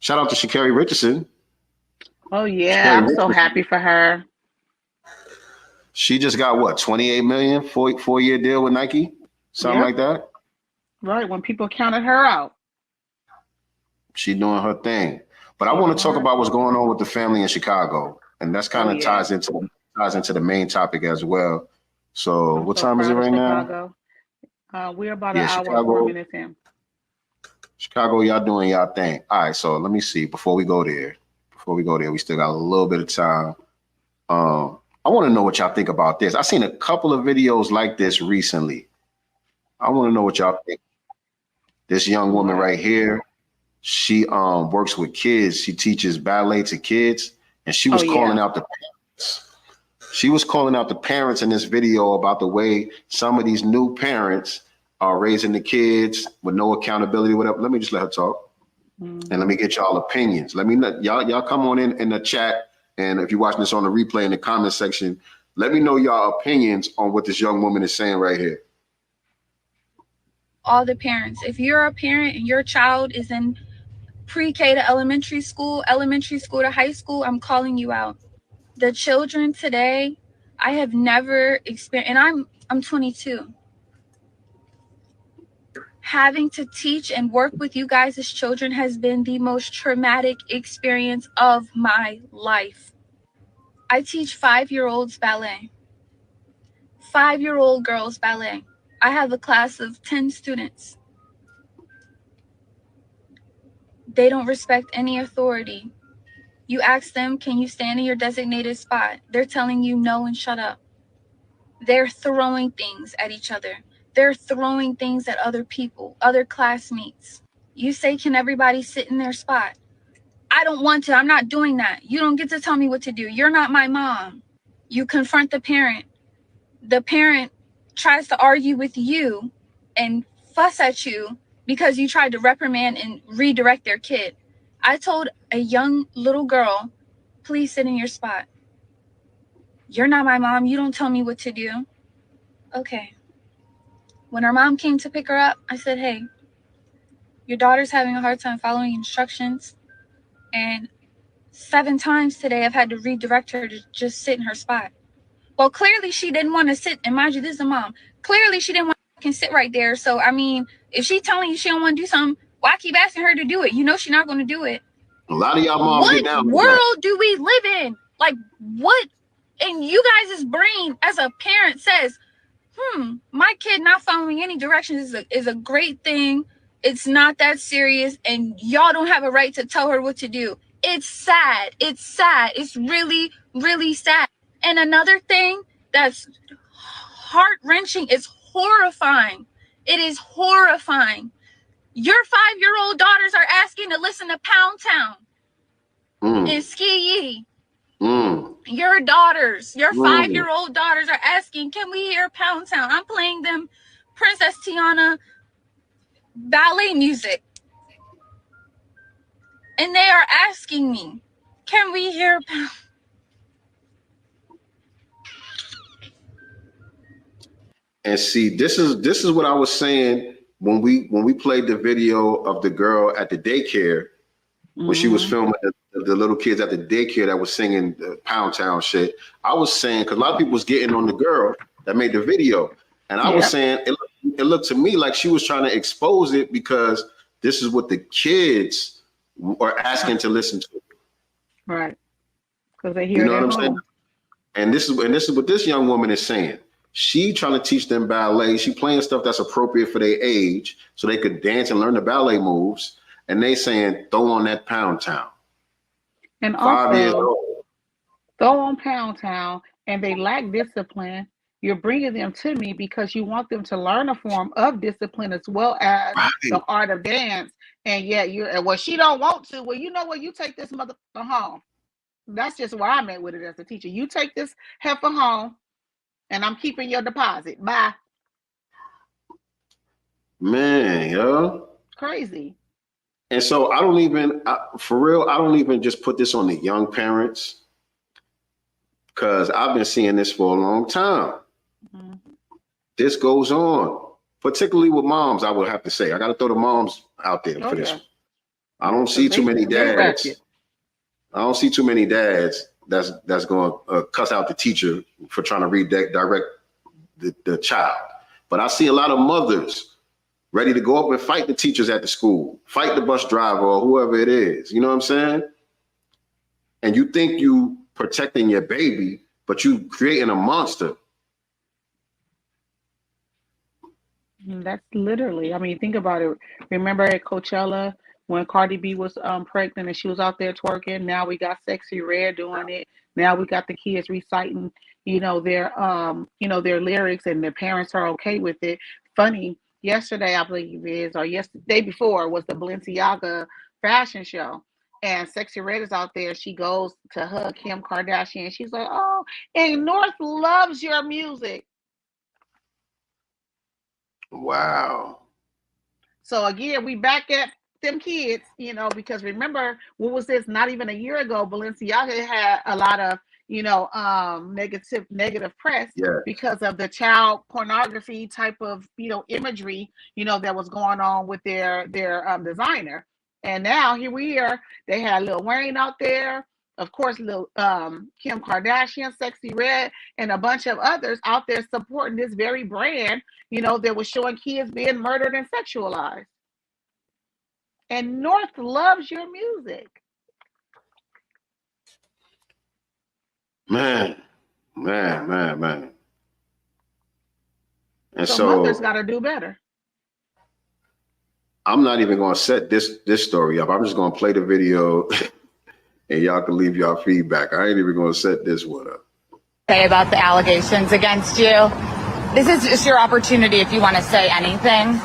Shout out to Sha'Carri Richardson. Oh yeah, I'm so happy for her. She just got what, 28 million, four-year deal with Nike? Something like that? Right, when people counted her out. She doing her thing. But I want to talk about what's going on with the family in Chicago, and that's kind of ties into the main topic as well. So, what time is it right now? We're about an hour and 4 minutes in. Chicago, y'all doing y'all thing. All right, so let me see. Before we go there, we still got a little bit of time. I want to know what y'all think about this. I've seen a couple of videos like this recently. I want to know what y'all think. This young woman right here, she works with kids. She teaches ballet to kids, and she was calling out the parents. She was calling out the parents in this video about the way some of these new parents are raising the kids with no accountability, whatever. Let me just let her talk, and let me get y'all opinions. Let me know, y'all come on in the chat, and if you're watching this on the replay in the comment section, let me know y'all opinions on what this young woman is saying right here. All the parents, if you're a parent and your child is in pre-K to elementary school to high school, I'm calling you out. The children today, I have never experienced, and I'm 22. Having to teach and work with you guys as children has been the most traumatic experience of my life. I teach 5-year-olds ballet, 5-year-old girls ballet. I have a class of 10 students. They don't respect any authority. You ask them, can you stand in your designated spot? They're telling you no and shut up. They're throwing things at each other. They're throwing things at other people, other classmates. You say, can everybody sit in their spot? I don't want to. I'm not doing that. You don't get to tell me what to do. You're not my mom. You confront the parent. The parent tries to argue with you and fuss at you because you tried to reprimand and redirect their kid. I told a young little girl, please sit in your spot. You're not my mom. You don't tell me what to do. Okay. When her mom came to pick her up, I said, hey, your daughter's having a hard time following instructions. And 7 times today, I've had to redirect her to just sit in her spot. Well, clearly she didn't want to sit. And mind you, this is a mom. Clearly she didn't want to sit right there. So, I mean, if she's telling you she don't want to do something, why keep asking her to do it? You know she's not going to do it. A lot of y'all moms get down. What world do we live in? Like, what? And you guys' brain as a parent says, my kid not following any directions is a great thing. It's not that serious. And y'all don't have a right to tell her what to do. It's sad. It's sad. It's really, really sad. And another thing that's heart-wrenching is horrifying. It is horrifying. Your 5-year-old daughters are asking to listen to Pound Town and Ski Yee. Your daughters, your 5-year-old daughters are asking, can we hear Pound Town? I'm playing them Princess Tiana ballet music. And they are asking me, can we hear Pound? And see, this is what I was saying when we played the video of the girl at the daycare when she was filming the little kids at the daycare that was singing Pound Town shit. I was saying, because a lot of people was getting on the girl that made the video, and I was saying it looked to me like she was trying to expose it because this is what the kids are asking to listen to. Right. Because they hear. You know what I'm saying? And this is what this young woman is saying. She trying to teach them ballet. She playing stuff that's appropriate for their age so they could dance and learn the ballet moves. And they saying, throw on that Pound Town. And 5 years also, old. throw on Pound Town, and they lack discipline. You're bringing them to me because you want them to learn a form of discipline as well as the art of dance. And yet she don't want to. Well, you know what? You take this motherfucker home. That's just where I'm at with it as a teacher. You take this heifer home, and I'm keeping your deposit. Bye. Man, yo. Crazy. And so I don't even just put this on the young parents because I've been seeing this for a long time. This goes on, particularly with moms, I would have to say. I got to throw the moms out there for this. I don't see too many dads. I don't see too many dads that's going to cuss out the teacher for trying to redirect the child. But I see a lot of mothers ready to go up and fight the teachers at the school, fight the bus driver or whoever it is. You know what I'm saying? And you think you protecting your baby, but you creating a monster. That's literally, I mean, think about it. Remember at Coachella when Cardi B was pregnant and she was out there twerking? Now we got Sexy Red doing it. Now we got the kids reciting, their lyrics, and their parents are okay with it. Funny, yesterday I believe it is, or yesterday before was the Balenciaga fashion show. And Sexy Red is out there. She goes to hug Kim Kardashian. She's like, oh, and North loves your music. Wow. So again, we back at them kids, because remember, what was this? Not even a year ago, Balenciaga had a lot of, negative press because of the child pornography type of, imagery, that was going on with their designer. And now here we are. They had Lil Wayne out there, of course, Lil Kim Kardashian, Sexy Red, and a bunch of others out there supporting this very brand, that was showing kids being murdered and sexualized. And North loves your music. Man. And so mothers got to do better. I'm not even going to set this story up. I'm just going to play the video and y'all can leave y'all feedback. I ain't even going to set this one up. Say about the allegations against you. This is just your opportunity if you want to say anything.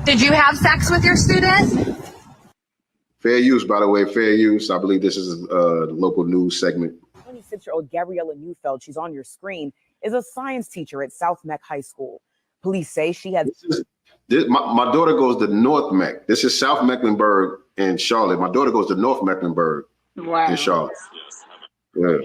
Did you have sex with your student? Fair use, by the way, fair use. I believe this is a local news segment. 26-year-old Gabriella Neufeld, she's on your screen, is a science teacher at South Mech High School. Police say she had... My daughter goes to North Mech. This is South Mecklenburg in Charlotte. My daughter goes to North Mecklenburg in Charlotte. Yeah.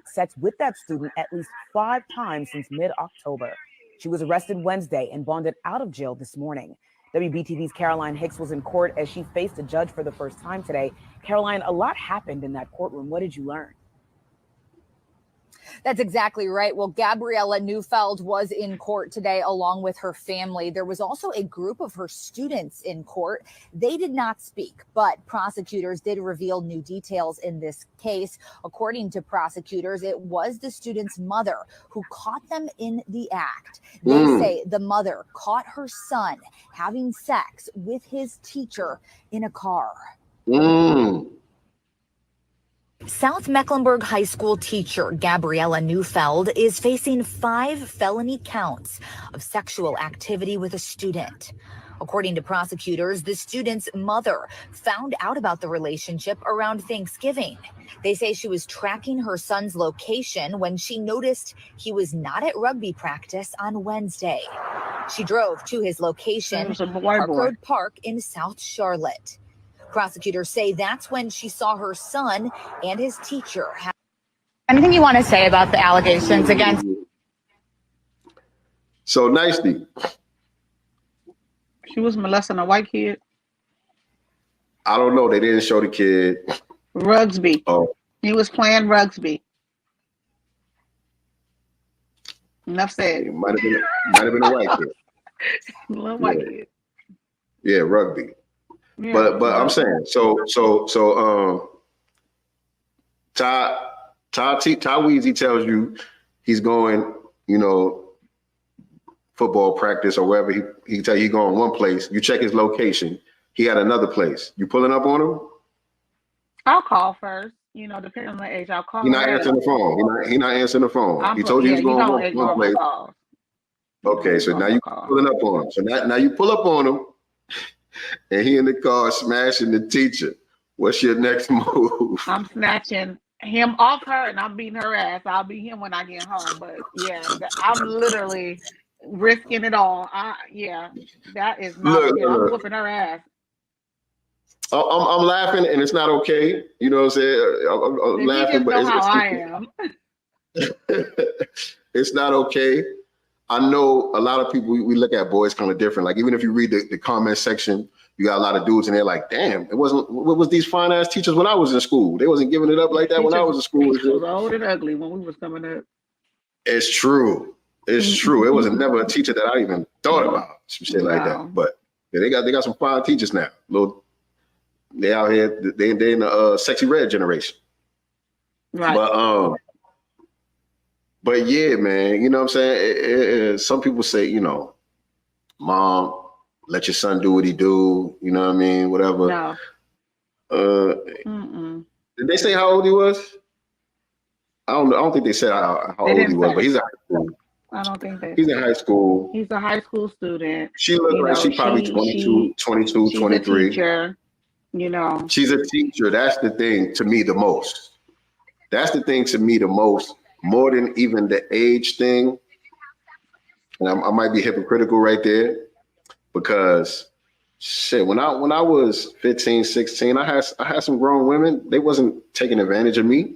Sex with that student at least 5 times since mid-October. She was arrested Wednesday and bonded out of jail this morning. WBTV's Caroline Hicks was in court as she faced a judge for the first time today. Caroline, a lot happened in that courtroom. What did you learn? That's exactly right. Well, Gabriella Neufeld was in court today along with her family. There was also a group of her students in court. They did not speak, but prosecutors did reveal new details in this case. According to prosecutors, it was the student's mother who caught them in the act. They say the mother caught her son having sex with his teacher in a car. South Mecklenburg High School teacher Gabriella Neufeld is facing 5 felony counts of sexual activity with a student. According to prosecutors, the student's mother found out about the relationship around Thanksgiving. They say she was tracking her son's location when she noticed he was not at rugby practice on Wednesday. She drove to his location, Park Road Park in South Charlotte. Prosecutors say that's when she saw her son and his teacher. Anything you want to say about the allegations against? So Nyctee. She was molesting a white kid. I don't know. They didn't show the kid. Rugsby. Oh. He was playing Rugsby. Enough said. It might have been a white kid. Little white kid. Yeah, rugby. Yeah, but I'm saying Ty Weezy tells you he's going, football practice or wherever he tell you he going one place. You check his location. He had another place. You pulling up on him? I'll call first. Depending on the age, I'll call. He's not answering the phone. He not answering the phone. He told you he's going one place. Okay, so now you pulling up on him. So now you pull up on him. And he in the car smashing the teacher. What's your next move? I'm snatching him off her and I'm beating her ass. I'll beat him when I get home. But yeah, I'm literally risking it all. That is not good. I'm whooping her ass. I'm laughing and it's not okay. You know what I'm saying? I'm laughing, but how I am. It's not okay. I know a lot of people, we look at boys kind of different. Like, even if you read the comment section, you got a lot of dudes and they're like, damn, what was these fine ass teachers when I was in school? They wasn't giving it up like that when I was in school. It was old and ugly when we was coming up. It's true. It's true. It wasn't never a teacher that I even thought about. some shit like that. But yeah, they got some fine teachers now. They out here. They in the sexy red generation. Right. But yeah, man, you know what I'm saying? Some people say, you know, mom, let your son do what he do. You know what I mean? Whatever. No. Did they say how old he was? I don't think they said how old he was, but he's in high school. I don't think they. He's in high school. He's a high school student. She looks like she's probably 22, 23. She's a teacher, you know. She's a teacher. That's the thing to me the most. That's the thing to me the most, more than even the age thing. And I might be hypocritical right there, because shit, when I was 15, 16, I had some grown women. They wasn't taking advantage of me.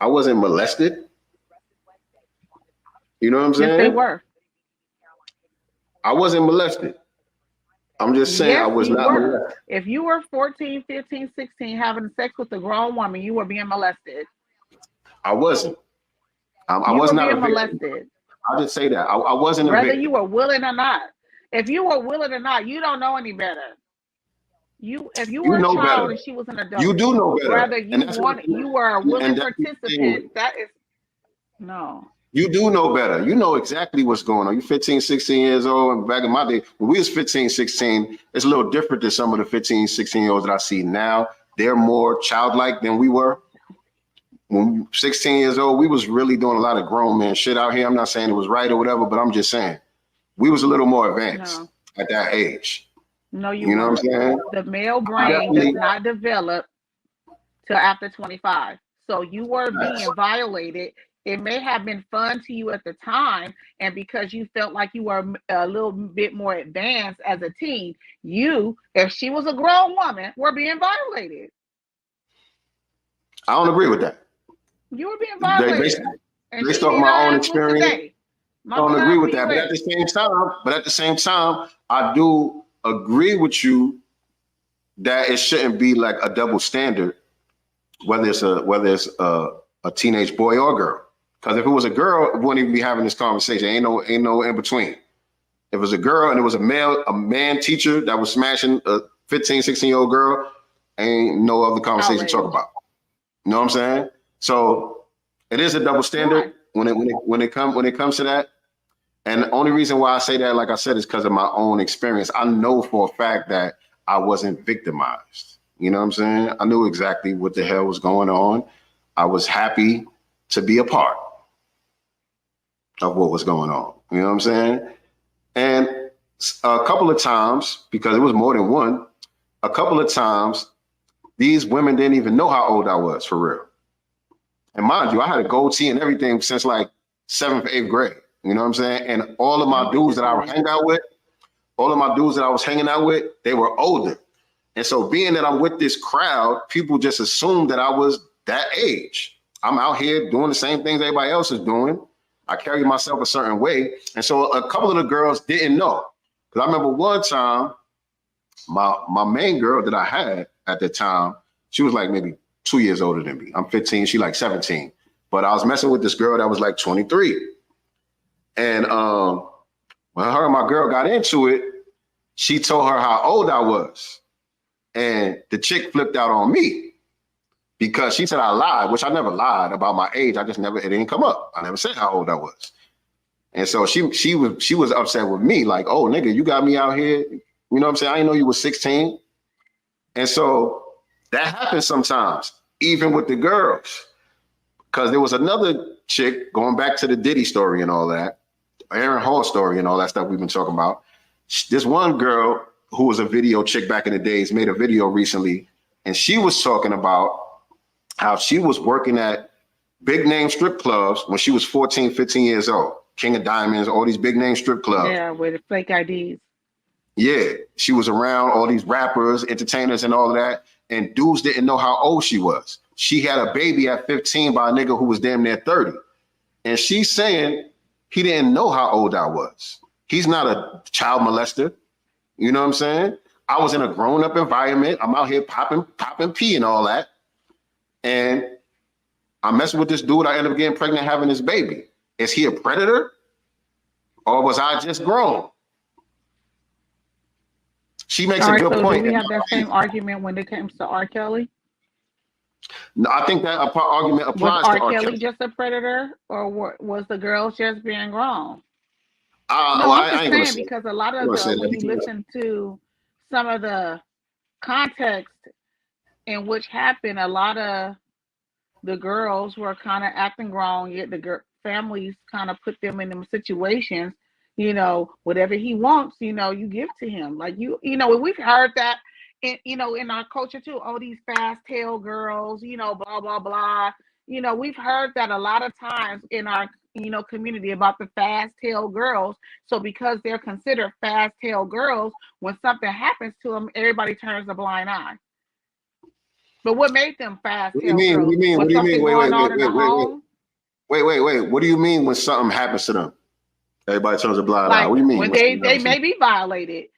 I wasn't molested. You know what I'm saying? Yes, they were. I wasn't molested. I'm just saying I was not molested. If you were 14, 15, 16 having sex with a grown woman, you were being molested. I wasn't. I was not being molested. I'll just say that. I wasn't a Whether victim. you were willing or not. If you were willing or not, you don't know any better. If you were a child better. and she was an adult, You do know better. Whether you were a willing participant, that is no. You do know better. You know exactly what's going on. You're 15, 16 years old. And back in my day, when we was 15, 16, it's a little different than some of the 15, 16-year-olds that I see now. They're more childlike than we were. When we were 16 years old, we was really doing a lot of grown man shit out here. I'm not saying it was right or whatever, but I'm just saying we was a little more advanced at that age. No, you know what I'm saying? The male brain does not develop till after 25. So you were being violated. It may have been fun to you at the time, and because you felt like you were a little bit more advanced as a teen, if she was a grown woman, were being violated. I don't agree with that. You were being violated. Based off my own experience, I don't agree with that. But at the same time, I do agree with you that it shouldn't be like a double standard, whether it's a teenage boy or girl. Because if it was a girl, we wouldn't even be having this conversation. Ain't no in between. If it was a girl and it was a man teacher that was smashing a 15, 16-year-old girl, ain't no other conversation to talk about. You know what I'm saying? So it is a double standard when it comes to that. And the only reason why I say that, like I said, is because of my own experience. I know for a fact that I wasn't victimized. You know what I'm saying? I knew exactly what the hell was going on. I was happy to be a part of what was going on. You know what I'm saying? And a couple of times, because it was more than one, a couple of times, these women didn't even know how old I was, for real. And mind you, I had a goatee and everything since like 7th, 8th grade. You know what I'm saying? And all of my dudes that I was hanging out with, they were older. And so being that I'm with this crowd, people just assumed that I was that age. I'm out here doing the same things everybody else is doing. I carry myself a certain way. And so a couple of the girls didn't know. Because I remember one time, my main girl that I had at the time, she was like maybe 2 years older than me. I'm 15, she like 17. But I was messing with this girl that was like 23. And when her and my girl got into it, she told her how old I was. And the chick flipped out on me because she said I lied, which I never lied about my age. It didn't come up. I never said how old I was. And so she was upset with me, like, oh, nigga, you got me out here. You know what I'm saying? I didn't know you were 16. And so that happens sometimes, even with the girls. Because there was another chick, going back to the Diddy story and all that, Aaron Hall story and all that stuff we've been talking about. This one girl who was a video chick back in the days made a video recently, and she was talking about how she was working at big name strip clubs when she was 14, 15 years old. King of Diamonds, all these big name strip clubs. Yeah, with the fake IDs. Yeah, she was around all these rappers, entertainers and all of that, and dudes didn't know how old she was. She had a baby at 15 by a nigga who was damn near 30. And she's saying he didn't know how old I was. He's not a child molester. You know what I'm saying? I was in a grown-up environment. I'm out here popping pee and all that. And I'm messing with this dude. I ended up getting pregnant, having this baby. Is he a predator? Or was I just grown? She makes All a right, good so point. do we have that same argument when it comes to R. Kelly? No, I think that argument Was applies R. to R. Kelly Kelly. just a predator, or was the girls just being grown? Well, No, I'm I just ain't gonna saying say. because a lot I'm of gonna the say when you that. listen to some of the context in which happened, a lot of the girls were kind of acting grown, yet the families kind of put them in them situations. You know, whatever he wants, you know, you give to him. Like you know, we've heard that in our culture too. Oh, these fast tail girls, you know, blah blah blah. You know, we've heard that a lot of times in our community about the fast tail girls. So because they're considered fast tail girls, when something happens to them, everybody turns a blind eye. But what made them fast What do you tail mean? girls? What do you mean? Was What do you mean? something going on in the home? Wait. What do you mean when something happens to them? Everybody turns a blind eye. Like What do you mean? when they may be violated,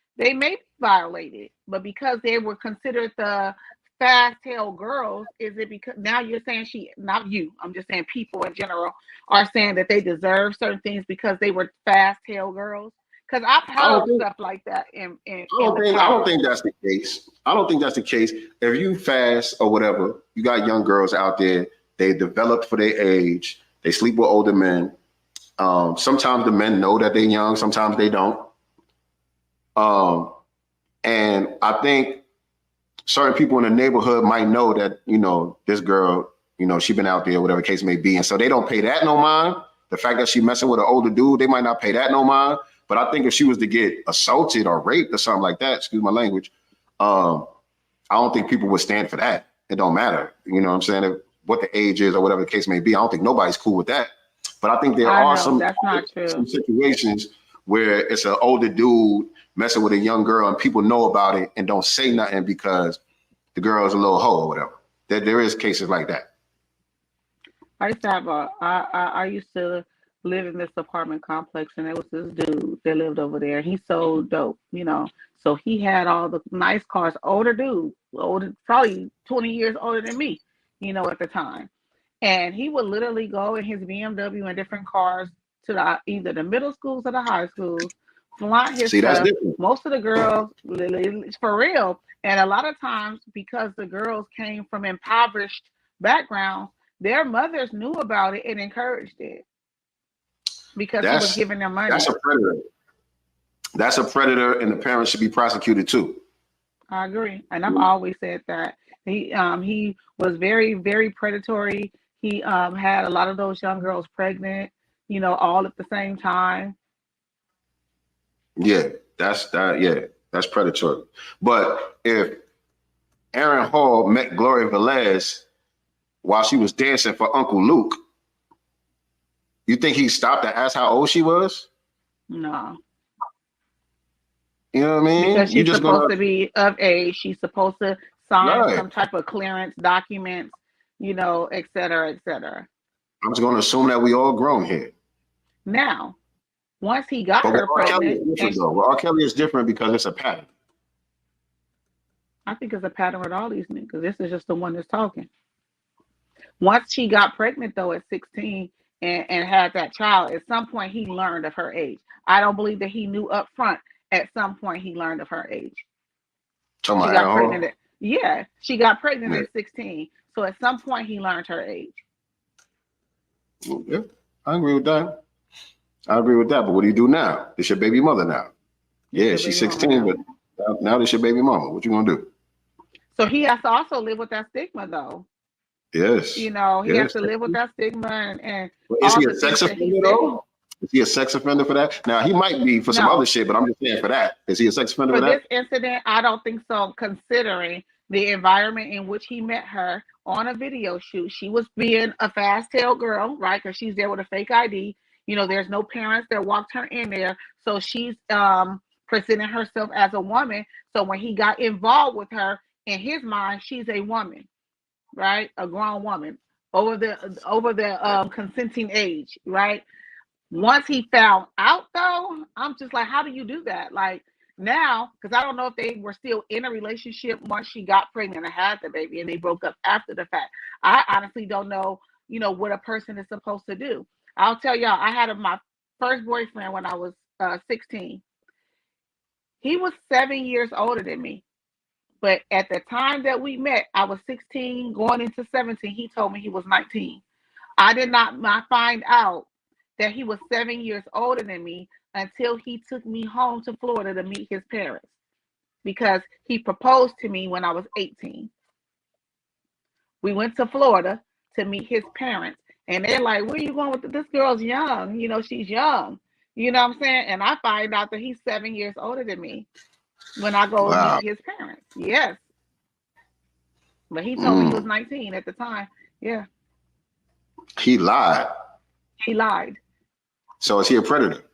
but because they were considered the fast tail girls, is it because now you're saying not you, I'm just saying people in general are saying that they deserve certain things because they were fast tail girls? Because I've heard stuff like that I don't think that's the case. I don't think that's the case. If you fast or whatever, you got young girls out there, they developed for their age, they sleep with older men. Sometimes the men know that they're young, sometimes they don't. And I think certain people in the neighborhood might know that, this girl, she been out there, whatever the case may be. And so they don't pay that no mind. The fact that she messing with an older dude, they might not pay that no mind. But I think if she was to get assaulted or raped or something like that, excuse my language, I don't think people would stand for that. It don't matter. You know what I'm saying? What the age is or whatever the case may be. I don't think nobody's cool with that. But I think there are some situations where it's an older dude messing with a young girl and people know about it and don't say nothing because the girl is a little hoe or whatever. There is cases like that. I used to have I used to live in this apartment complex, and there was this dude that lived over there. He sold dope, so he had all the nice cars. Older dude, probably 20 years older than me, at the time. And he would literally go in his BMW and different cars to either the middle schools or the high schools, flaunt his stuff. Most of the girls, for real, and a lot of times because the girls came from impoverished backgrounds, their mothers knew about it and encouraged it because he was giving them money. That's a predator. That's a predator, and the parents should be prosecuted too. I agree, and I've always said that he was very, very predatory. He had a lot of those young girls pregnant, all at the same time. Yeah, that's predatory. But if Aaron Hall met Gloria Velez while she was dancing for Uncle Luke, you think he stopped to ask how old she was? No. You know what I mean? Because she's supposed to be of age. She's supposed to sign some type of clearance documents, et cetera, et cetera. I'm just going to assume that we all grown here. Now, once he got her pregnant. R. Kelly is different because it's a pattern. I think it's a pattern with all these niggas. This is just the one that's talking. Once she got pregnant, though, at 16 and had that child, at some point he learned of her age. I don't believe that he knew up front. At some point he learned of her age. She got pregnant she got pregnant at 16. So at some point he learned her age. Yeah, I agree with that. But what do you do now? It's your baby mother now. Yeah, she's 16, but now it's your baby mama. What you gonna do? So he has to also live with that stigma, though. Yes. He has to live with that stigma and is he a sex offender though? Is he a sex offender for that? Now he might be for some other shit, but I'm just saying for that. Is he a sex offender for that? For this incident, I don't think so, considering the environment in which he met her on a video shoot. She was being a fast tail girl, right? Because she's there with a fake ID. There's no parents that walked her in there. So she's presenting herself as a woman. So when he got involved with her, in his mind, she's a woman, right? A grown woman over the consenting age, right? Once he found out, though, I'm just like, how do you do that? Like now, because I don't know if they were still in a relationship once she got pregnant and had the baby and they broke up after the fact. I honestly don't know, what a person is supposed to do. I'll tell y'all, I had my first boyfriend when I was 16. He was 7 years older than me. But at the time that we met, I was 16 going into 17. He told me he was 19. I did not find out that he was 7 years older than me until he took me home to Florida to meet his parents, because he proposed to me when I was 18. We went to Florida to meet his parents, and they're like, where are you going with this girl's young? You know, she's young. You know what I'm saying? And I find out that he's 7 years older than me when I go meet his parents. Yes. But he told me he was 19 at the time. Yeah. He lied. He lied. So is he a predator?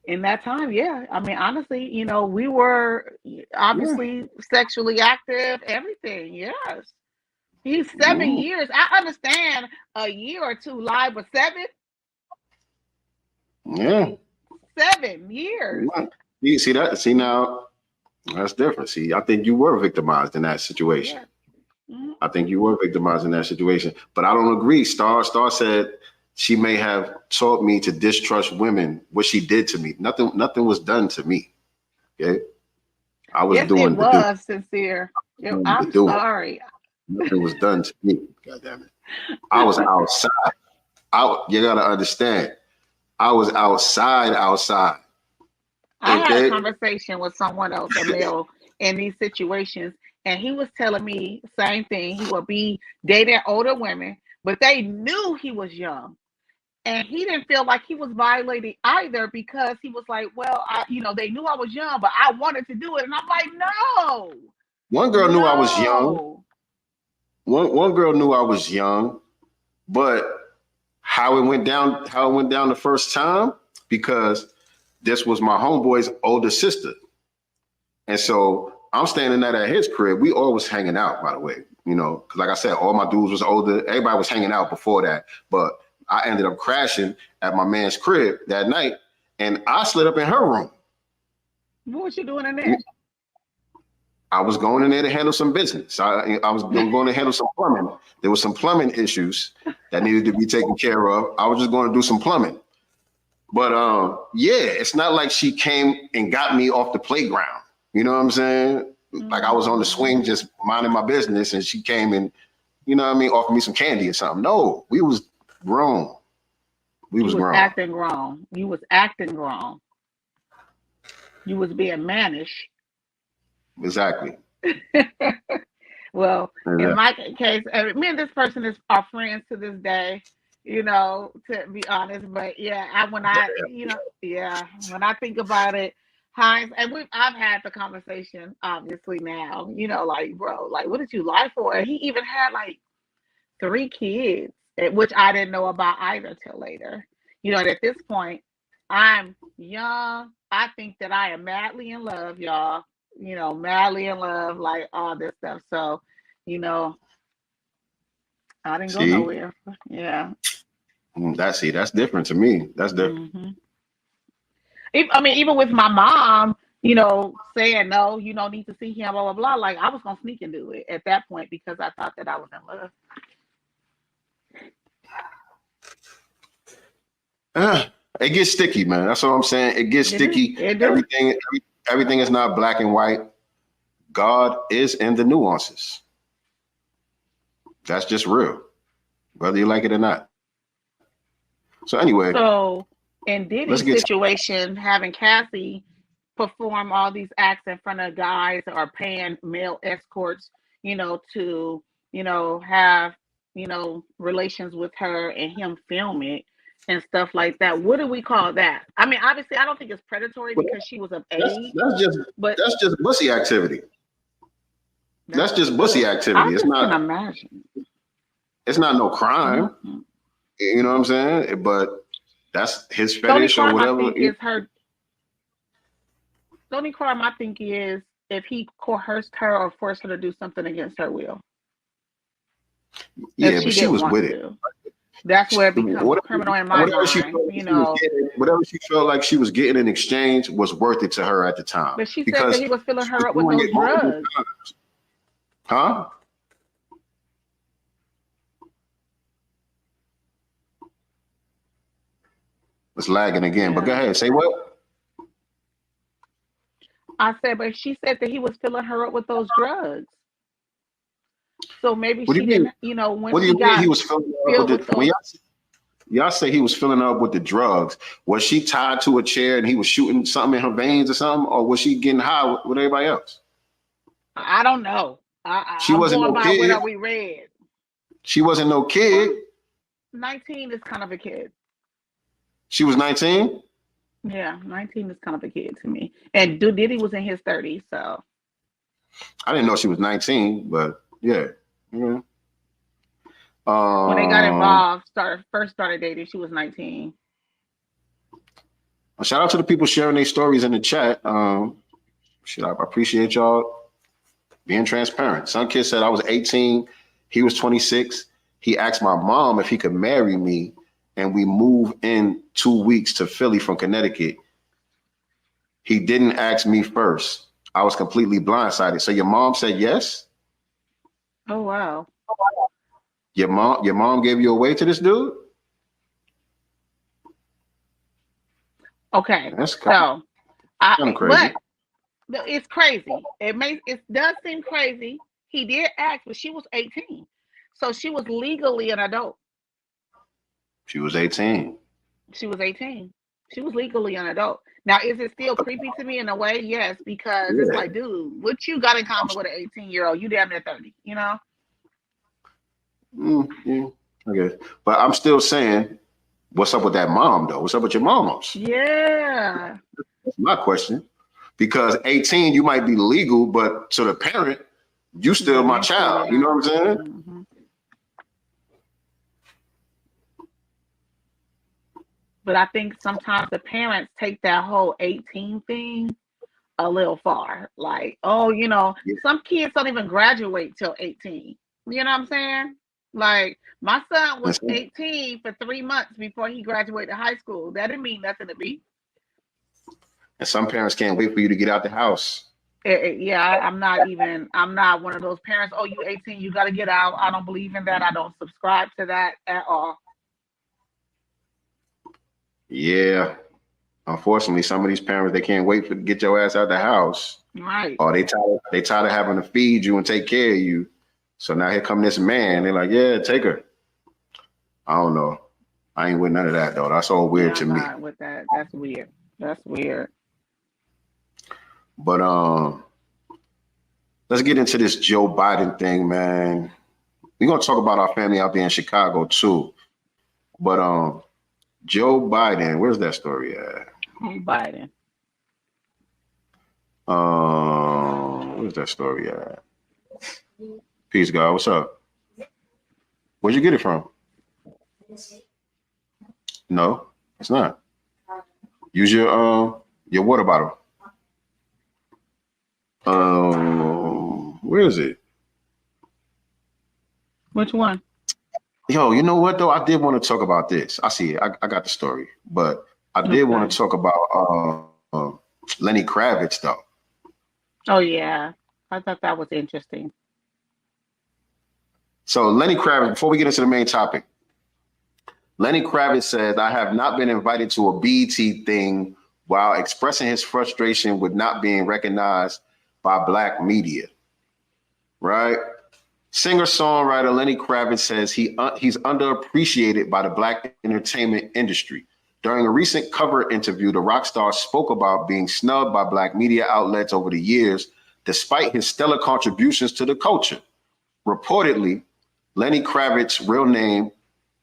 In that time, yeah. I mean, honestly, you know, we were obviously sexually active, everything. Yes. He's 7 years. I understand a year or two lie, but 7? Yeah. 7 years. You see that? See, now that's different. See, I think you were victimized in that situation. Yeah. I think you were victimized in that situation, but I don't agree. Star said she may have taught me to distrust women. What she did to me, nothing was done to me. Okay, I was doing. It was sincere. I'm sorry. Nothing was done to me. God damn it! I was outside. You gotta understand. I was outside. I had a conversation with someone else, a male, in these situations, and he was telling me the same thing. He would be dating older women, but they knew he was young. And he didn't feel like he was violating either, because he was like, well, they knew I was young, but I wanted to do it. And I'm like, no. One girl knew I was young. One girl knew I was young, but how it went down the first time, because this was my homeboy's older sister. And so I'm standing at his crib. We always hanging out, by the way, you know, because like I said, all my dudes was older. Everybody was hanging out before that. But I ended up crashing at my man's crib that night, and I slid up in her room. What was you doing in there? I was going in there to handle some business. I was going to handle some plumbing. There was some plumbing issues that needed to be taken care of. I was just going to do some plumbing. But yeah, it's not like she came and got me off the playground. You know what I'm saying? Like I was on the swing just minding my business, and she came and, you know what I mean, offered me some candy or something. No, we was grown. We was grown. Acting grown. You was acting grown. You was being mannish. Exactly. Well, in my case, me and this person are friends to this day, you know, to be honest. But yeah, when I think about it, and I've had the conversation obviously now, you know, like, bro, like, what did you lie for? And he even had like 3 kids, which I didn't know about either till later. You know, and at this point, I'm young. I think that I am madly in love, y'all. You know, madly in love, like all this stuff. So, you know, I didn't go nowhere. Yeah. That's different to me. That's different. Mm-hmm. I mean, even with my mom, you know, saying no, you don't need to see him, blah, blah, blah. Like, I was going to sneak and do it at that point because I thought that I was in love. It gets sticky, man. That's what I'm saying. It gets sticky. Everything is not black and white. God is in the nuances. That's just real, whether you like it or not. So anyway. So in Diddy's situation, having Cassie perform all these acts in front of guys or paying male escorts, you know, to, you know, have, you know, relations with her and him film it and stuff like that. What do we call that? I mean, obviously, I don't think it's predatory because she was of age. That's just pussy activity. That's just pussy activity. It's not. Imagine. It's not no crime. Mm-hmm. You know what I'm saying? But that's his fetish or whatever. The only crime I think is if he coerced her or forced her to do something against her will. Yeah, but she was with it. That's where it becomes criminal in my mind. You know, whatever she felt like she was getting in exchange was worth it to her at the time. But she said that he was filling her up with those drugs. Huh? It's lagging again, but go ahead. Say what? I said, but she said that he was filling her up with those drugs. So maybe What do she you mean? didn't, you know, when What do she you mean got he was filling her up filled with with the? When those. y'all say he was filling her up with the drugs, was she tied to a chair and he was shooting something in her veins or something, or was she getting high with everybody else? I don't know. She I'm wasn't going no by kid. what we read. She wasn't no kid. 19 is kind of a kid. She was 19. Yeah, 19 is kind of a kid to me. And Diddy was in his 30s, so. I didn't know she was 19, but yeah. Yeah. When they got involved, first started dating, she was 19. Shout out to the people sharing their stories in the chat. I appreciate y'all being transparent. Some kid said I was 18, he was 26. He asked my mom if he could marry me, and we move in 2 weeks to Philly from Connecticut. He didn't ask me first. I was completely blindsided. So your mom said yes? Oh wow. Your mom gave you away to this dude? Okay. That's kind of crazy. But it's crazy. It does seem crazy. He did ask, but she was 18. So she was legally an adult. She was 18. She was 18. She was legally an adult. Now, is it still creepy to me in a way? Yes, because it's like, dude, what you got in common with an 18-year-old? You damn near 30, you know? Yeah, I guess. But I'm still saying, what's up with that mom, though? What's up with your mom? Yeah. That's my question. Because 18, you might be legal, but to the parent, you still my child. You know what I'm saying? Mm-hmm. But I think sometimes the parents take that whole 18 thing a little far. Like, oh, you know, some kids don't even graduate till 18. You know what I'm saying? Like, my son was 18 for 3 months before he graduated high school. That didn't mean nothing to me. And some parents can't wait for you to get out the house. I'm not one of those parents, oh, you 18, you got to get out. I don't believe in that. I don't subscribe to that at all. Yeah. Unfortunately, some of these parents, they can't wait to get your ass out the house. Right. Or they tired of having to feed you and take care of you. So now here come this man. They're like, yeah, take her. I don't know. I ain't with none of that, though. That's all weird to me. Not with that. That's weird. That's weird. But let's get into this Joe Biden thing, man. We're gonna talk about our family out there in Chicago too. But Joe Biden, where's that story at? Biden. Where's that story at? Peace, God. What's up? Where'd you get it from? No, it's not. Use your water bottle. Where is it? Which one? Yo, you know what though? I did want to talk about this. I see it. I got the story, but I did want to talk about Lenny Kravitz though. Oh yeah, I thought that was interesting. So Lenny Kravitz, before we get into the main topic, Lenny Kravitz says, I have not been invited to a BET thing while expressing his frustration with not being recognized by Black media. Right? Singer-songwriter Lenny Kravitz says he's underappreciated by the Black entertainment industry. During a recent cover interview, the rock star spoke about being snubbed by Black media outlets over the years, despite his stellar contributions to the culture. Reportedly, Lenny Kravitz's real name,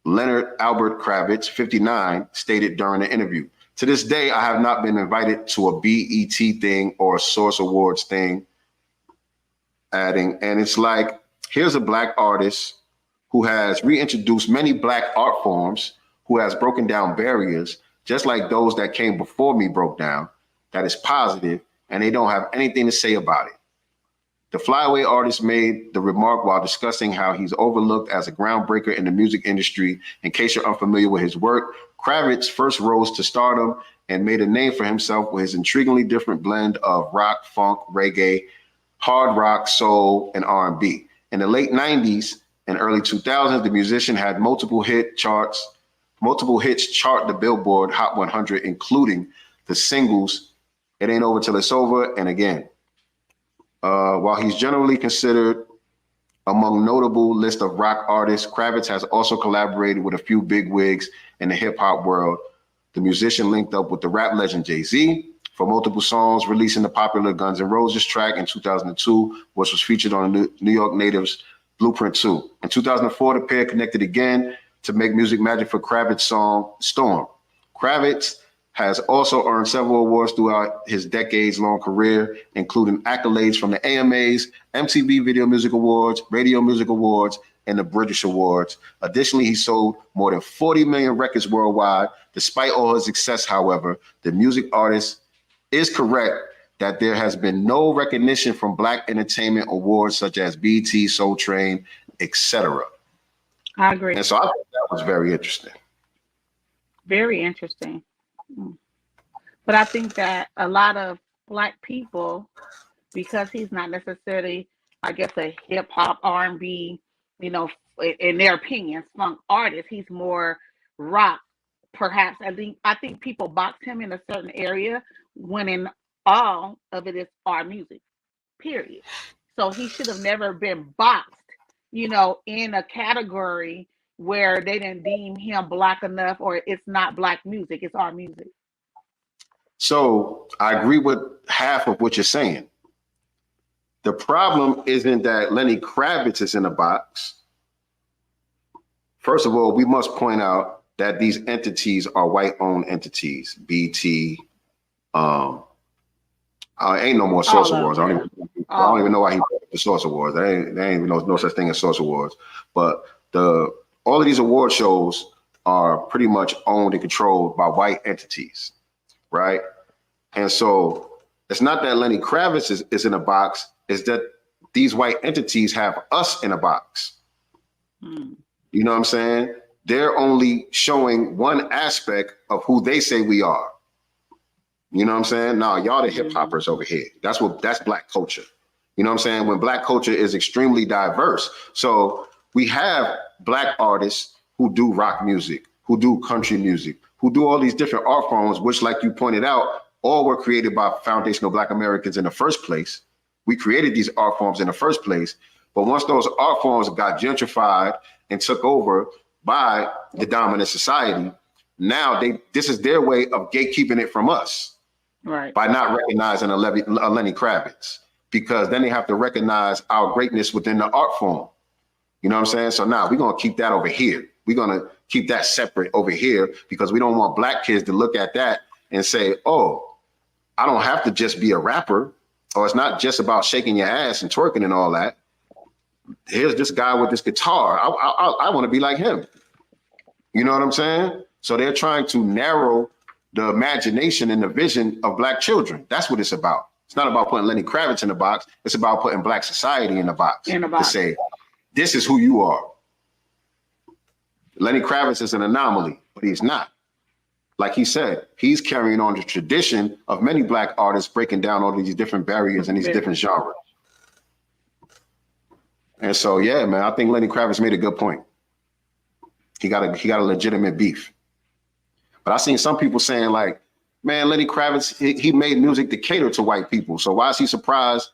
Leonard Albert Kravitz, 59, stated during the interview, to this day, I have not been invited to a BET thing or a Source Awards thing. Adding, and it's like, here's a Black artist who has reintroduced many Black art forms, who has broken down barriers, just like those that came before me broke down, that is positive, and they don't have anything to say about it. The flyaway artist made the remark while discussing how he's overlooked as a groundbreaker in the music industry. In case you're unfamiliar with his work, Kravitz first rose to stardom and made a name for himself with his intriguingly different blend of rock, funk, reggae, hard rock, soul, and R&B. In the late 90s and early 2000s, the musician had multiple hits chart the Billboard Hot 100, including the singles It ain't over till it's over. And again, while he's generally considered among notable list of rock artists, Kravitz has also collaborated with a few bigwigs in the hip hop world. The musician linked up with the rap legend Jay-Z for multiple songs, releasing the popular Guns N' Roses track in 2002, which was featured on the New York Natives' Blueprint 2. In 2004, the pair connected again to make music magic for Kravitz's song Storm. Kravitz has also earned several awards throughout his decades-long career, including accolades from the AMAs, MTV Video Music Awards, Radio Music Awards, and the British Awards. Additionally, he sold more than 40 million records worldwide. Despite all his success, however, the music artist is correct that there has been no recognition from Black entertainment awards such as BET, Soul Train, etc. I agree. And so I thought that was very interesting. Very interesting. But I think that a lot of Black people, because he's not necessarily, I guess, a hip hop, R&B, you know, in their opinions, funk artist, he's more rock. Perhaps I think people box him in a certain area when in all of it is our music, period. So he should have never been boxed, you know, in a category where they didn't deem him Black enough, or it's not Black music, it's our music. So I agree with half of what you're saying. The problem isn't that Lenny Kravitz is in a box. First of all, we must point out that these entities are white-owned entities. BT, ain't no more Source Awards. I don't even know why he brought up the Source Awards. There ain't even no such thing as Source Awards. But all of these award shows are pretty much owned and controlled by white entities, right? And so it's not that Lenny Kravitz is in a box, it's that these white entities have us in a box. You know what I'm saying? They're only showing one aspect of who they say we are. You know what I'm saying? No, y'all the hip hoppers over here. That's Black culture. You know what I'm saying? When Black culture is extremely diverse. So we have Black artists who do rock music, who do country music, who do all these different art forms, which, like you pointed out, all were created by foundational Black Americans in the first place. We created these art forms in the first place. But once those art forms got gentrified and took over by the dominant society, now this is their way of gatekeeping it from us, right? By not recognizing a Lenny Kravitz, because then they have to recognize our greatness within the art form. You know what I'm saying? So now we're gonna keep that over here. We're gonna keep that separate over here because we don't want Black kids to look at that and say, "Oh, I don't have to just be a rapper, or it's not just about shaking your ass and twerking and all that. Here's this guy with this guitar. I want to be like him." You know what I'm saying? So they're trying to narrow the imagination and the vision of Black children. That's what it's about. It's not about putting Lenny Kravitz in a box. It's about putting Black society in a box. To say, this is who you are. Lenny Kravitz is an anomaly, but he's not. Like he said, he's carrying on the tradition of many Black artists breaking down all these different barriers and these different genres. And so, yeah, man, I think Lenny Kravitz made a good point. He got a legitimate beef. But I seen some people saying like, man, Lenny Kravitz, he made music to cater to white people. So why is he surprised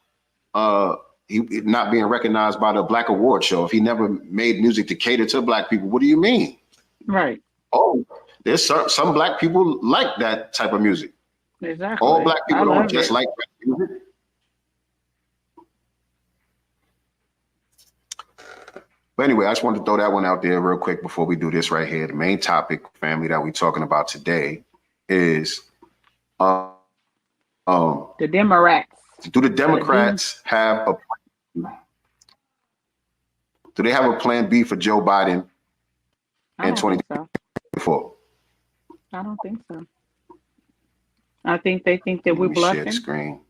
he not being recognized by the Black Award show if he never made music to cater to Black people? What do you mean? Right. Oh, there's some Black people like that type of music. Exactly. All Black people don't just like Black music. But anyway, I just wanted to throw that one out there real quick before we do this right here. The main topic, family, that we're talking about today is the Democrats. Do the Democrats have do they have a plan B for Joe Biden in 2024? I don't think so. I think they think that we're bluffing. Share the screen.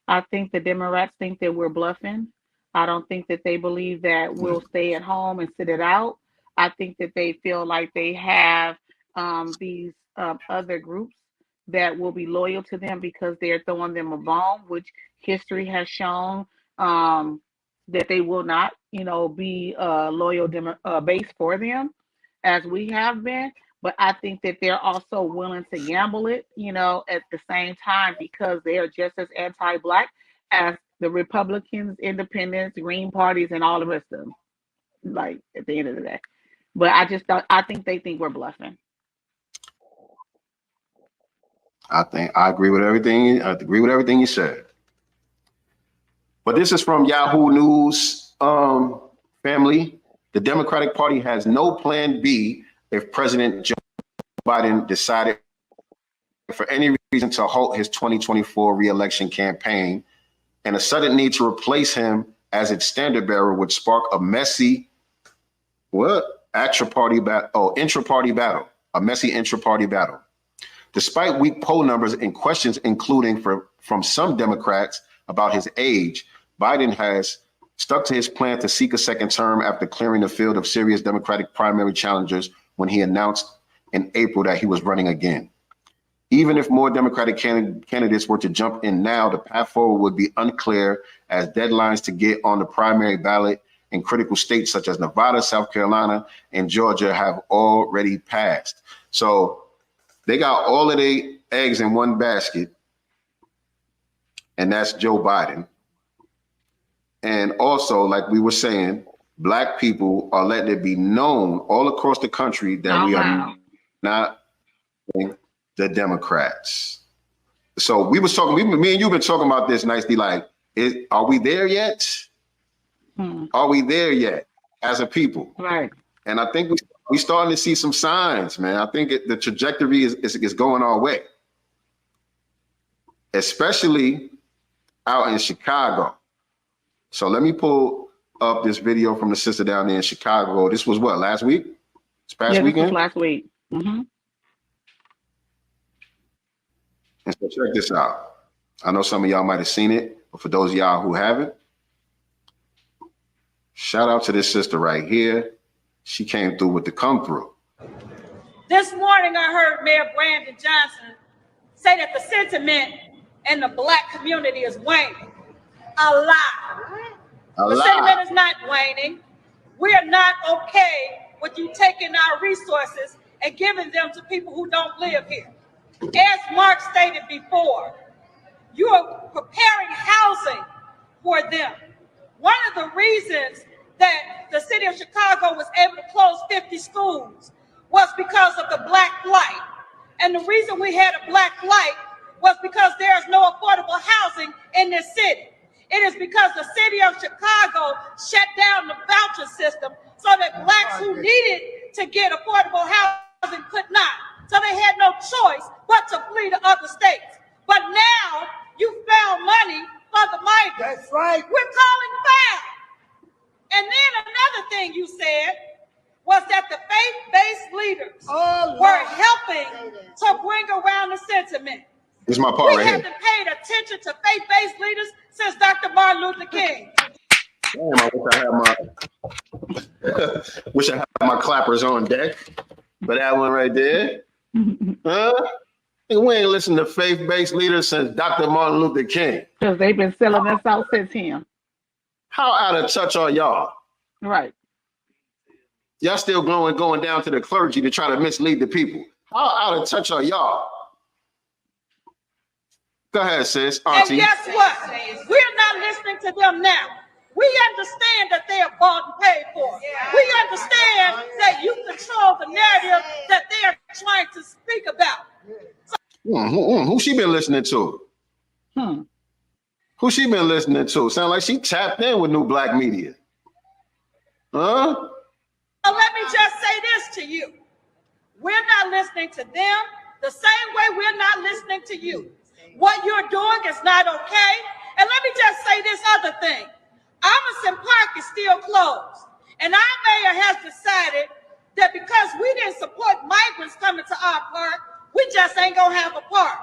I think the Democrats think that we're bluffing. I don't think that they believe that we'll stay at home and sit it out. I think that they feel like they have these other groups that will be loyal to them because they're throwing them a bone, which history has shown that they will not, be a loyal base for them as we have been. but I think that they're also willing to gamble it, at the same time, because they are just as anti-black as the Republicans, independents, Green parties, and all the rest of them. Like at the end of the day, but I think they think we're bluffing. I agree with everything. I agree with everything you said. But this is from Yahoo News, family. The Democratic Party has no plan B if President Joe Biden decided for any reason to halt his 2024 re-election campaign, and a sudden need to replace him as its standard bearer would spark a messy intra-party battle. A messy intra-party battle. Despite weak poll numbers and questions, including from some Democrats about his age, Biden has stuck to his plan to seek a second term after clearing the field of serious Democratic primary challengers when he announced in April that he was running again. Even if more Democratic candidates were to jump in now, the path forward would be unclear, as deadlines to get on the primary ballot in critical states such as Nevada, South Carolina, and Georgia have already passed. So they got all of their eggs in one basket, and that's Joe Biden. And also, like we were saying, Black people are letting it be known all across the country that we are not the Democrats. So we was talking, me and you been talking about this, Nyctee, like, are we there yet? Are we there yet as a people? Right. And I think we starting to see some signs, man. I think the trajectory is going our way, especially out in Chicago. So let me pull up this video from the sister down there in Chicago. This was what, last week? This past weekend? This was last week. Mm-hmm. And so check this out. I know some of y'all might have seen it, but for those of y'all who haven't, shout out to this sister right here. She came through with the come through. This morning, I heard Mayor Brandon Johnson say that the sentiment in the Black community is waning. A lie. The sentiment is not waning. We are not okay with you taking our resources and giving them to people who don't live here. As Mark stated before, you are preparing housing for them. One of the reasons that the city of Chicago was able to close 50 schools was because of the Black Flight. And the reason we had a Black Flight was because there is no affordable housing in this city. It is because the city of Chicago shut down the voucher system so that Blacks who needed to get affordable housing could not. So they had no choice but to flee to other states. But now you found money for the migrants. That's right. We're calling foul. And then another thing you said was that the faith-based leaders were helping to bring around the sentiment. This is my part right here. We haven't paid attention to faith-based leaders since Dr. Martin Luther King. Damn, I wish I had my clappers on deck for that one right there. Huh? We ain't listened to faith-based leaders since Dr. Martin Luther King. Because they've been selling us out since him. How out of touch are y'all? Right. Y'all still going down to the clergy to try to mislead the people. How out of touch are y'all? Go ahead, sis. Auntie. And guess what? We're not listening to them now. We understand that they are bought and paid for. We understand that you control the narrative that they are trying to speak about. Who she been listening to? Who she been listening to? Sound like she tapped in with New Black Media. Huh? So let me just say this to you. We're not listening to them the same way we're not listening to you. What you're doing is not okay. And let me just say this other thing. Emerson Park is still closed. And our mayor has decided that because we didn't support migrants coming to our park, we just ain't gonna have a park.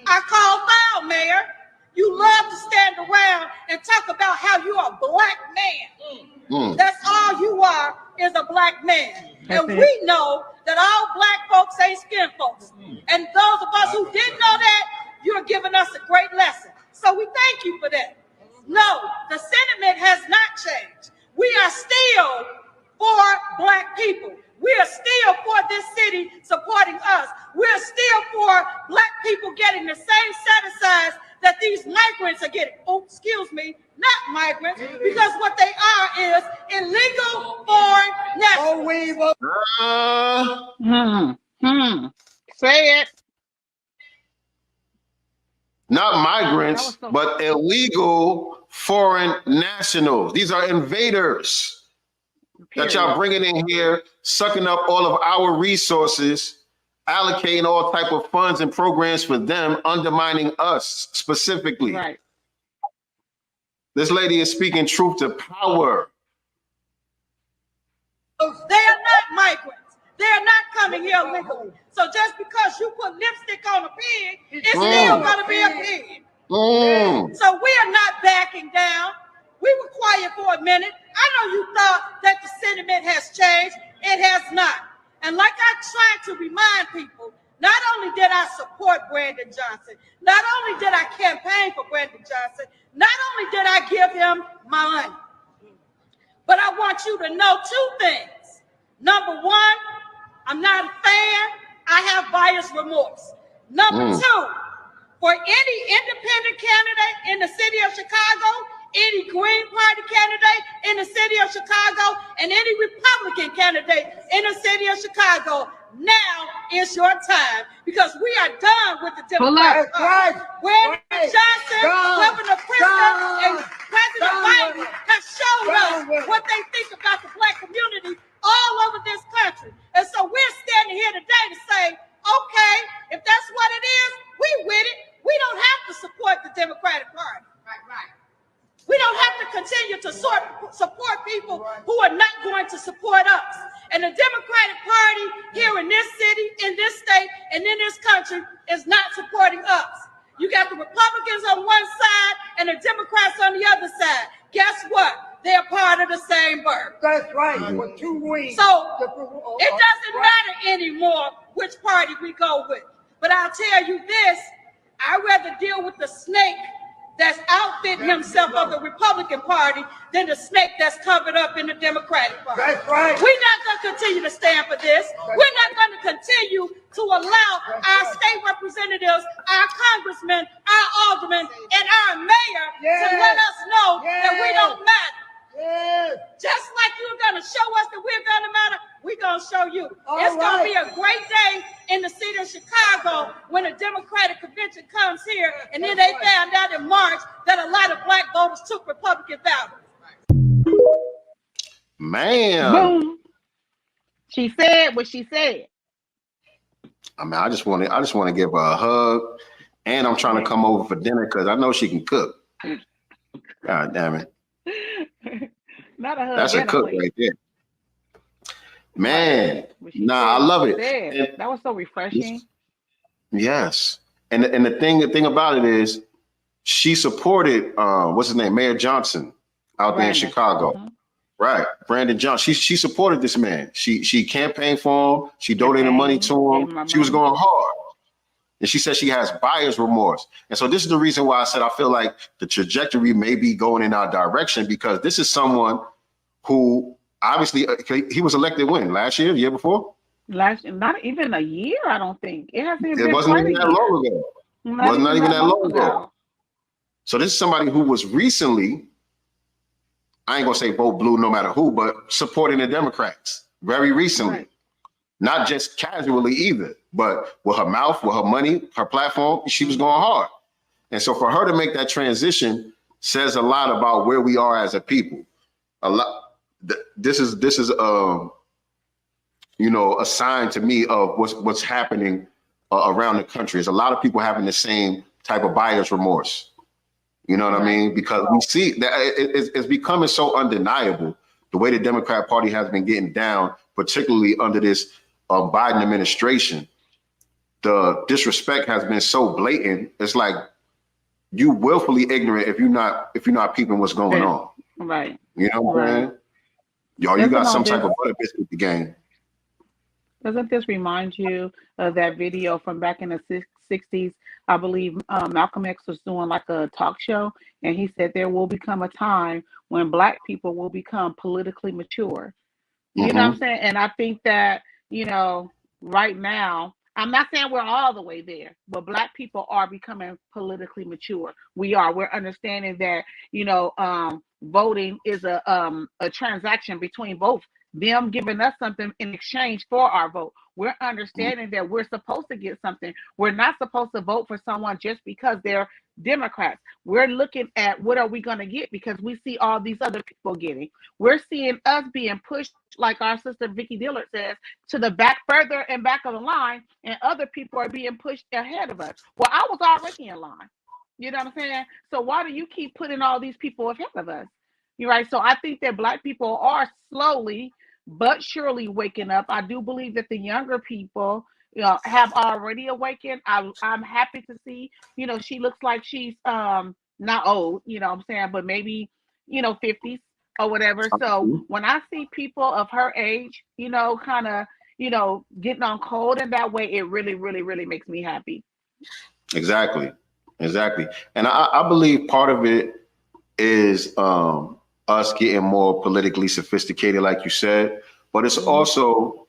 I call foul, Mayor. You love to stand around and talk about how you are a Black man. That's all you are, is a Black man. And we know that all Black folks ain't skin folks. And those of us who didn't know that, you're giving us a great lesson. So we thank you for that. No, the sentiment has not changed. We are still for Black people. We are still for this city supporting people getting the same set-asides that these migrants are getting. Oh, excuse me, not migrants, because what they are is illegal foreign nationals. Say it. Not migrants, but illegal foreign nationals. These are invaders that y'all bringing in here, sucking up all of our resources, allocating all type of funds and programs for them, undermining us specifically. Right. This lady is speaking truth to power. They are not migrants. They are not coming here legally. So just because you put lipstick on a pig, it's still going to be a pig. So we are not backing down. We were quiet for a minute. I know you thought that the sentiment has changed. It has not. And like I tried to remind people, not only did I support Brandon Johnson, not only did I campaign for Brandon Johnson, not only did I give him my money, but I want you to know two things. Number one, I'm not a fan. I have buyer's remorse. Number two, for any independent candidate in the city of Chicago, any Green Party candidate in the city of Chicago, and any Republican candidate in the city of Chicago, now is your time, because we are done with the Democratic Party. Brandon Johnson, Governor Pritzker, and President Biden have showed us what they think about the Black community all over this country. And so we're standing here today to say, okay, if that's what it is, we with it. We don't have to support the Democratic Party. Right. We don't have to continue to support people who are not going to support us. And the Democratic Party here in this city, in this state, and in this country is not supporting us. You got the Republicans on one side and the Democrats on the other side. Guess what? They're part of the same bird. That's right. With two wings. So it doesn't matter anymore which party we go with. But I'll tell you this, I'd rather deal with the snake that's outfitting himself of the Republican Party than the snake that's covered up in the Democratic Party. That's right. We're not going to continue to stand for this. We're not going to continue to allow our state representatives, our congressmen, our aldermen, and our mayor to let us know that we don't matter. Just like you're going to show us that we're going to matter, we're going to show you. It's going to be a great day in the city of Chicago when a Democratic convention comes here, and then they found out in March that a lot of Black voters took Republican ballots. Man. Boom. She said what she said. I mean, I just want to give her a hug, and I'm trying to come over for dinner because I know she can cook. God damn it. Not a hug. That's a cook right there. Man, I love it. And that was so refreshing. Yes. And the thing about it is she supported what's his name, Mayor Johnson out there in Chicago. Right. Brandon Johnson. She supported this man. She campaigned for him. She donated money to him. She was going hard. And she said she has buyer's remorse. And so this is the reason why I said I feel like the trajectory may be going in our direction, because this is someone who obviously he was elected when? Last year, the year before? Not even a year, I don't think. It wasn't even that long ago. Not even that long ago. So this is somebody who was recently, I ain't gonna say vote blue no matter who, but supporting the Democrats very recently. Right. Not just casually either, but with her mouth, with her money, her platform, she was going hard. And so for her to make that transition says a lot about where we are as a people. This is a sign to me of what's happening around the country. There's a lot of people having the same type of buyer's remorse. You know what I mean? Because we see that it's becoming so undeniable the way the Democrat Party has been getting down, particularly under this Biden administration. The disrespect has been so blatant. It's like you willfully ignorant if you're not peeping what's going on. Right. You know what I'm saying? Y'all, you got some type of butter biscuit the game. Doesn't this remind you of that video from back in the 60s? I believe Malcolm X was doing like a talk show, and he said there will become a time when Black people will become politically mature. You know what I'm saying? And I think that, right now, I'm not saying we're all the way there, but Black people are becoming politically mature. We are. We're understanding that, voting is a transaction between both them giving us something in exchange for our vote. We're understanding that we're supposed to get something. We're not supposed to vote for someone just because they're Democrats. We're looking at what are we going to get because we see all these other people getting. We're seeing us being pushed, like our sister Vicky Dillard says, to the back, further and back of the line, and other people are being pushed ahead of us. Well, I was already in line. You know what I'm saying? So why do you keep putting all these people ahead of us? You're right. So I think that Black people are slowly but surely waking up. I do believe that the younger people, have already awakened. I'm happy to see, she looks like she's not old, what I'm saying, but maybe, 50s or whatever. So when I see people of her age, kind of, getting on code in that way, it really, really, really makes me happy. Exactly. And I believe part of it is us getting more politically sophisticated, like you said, but it's also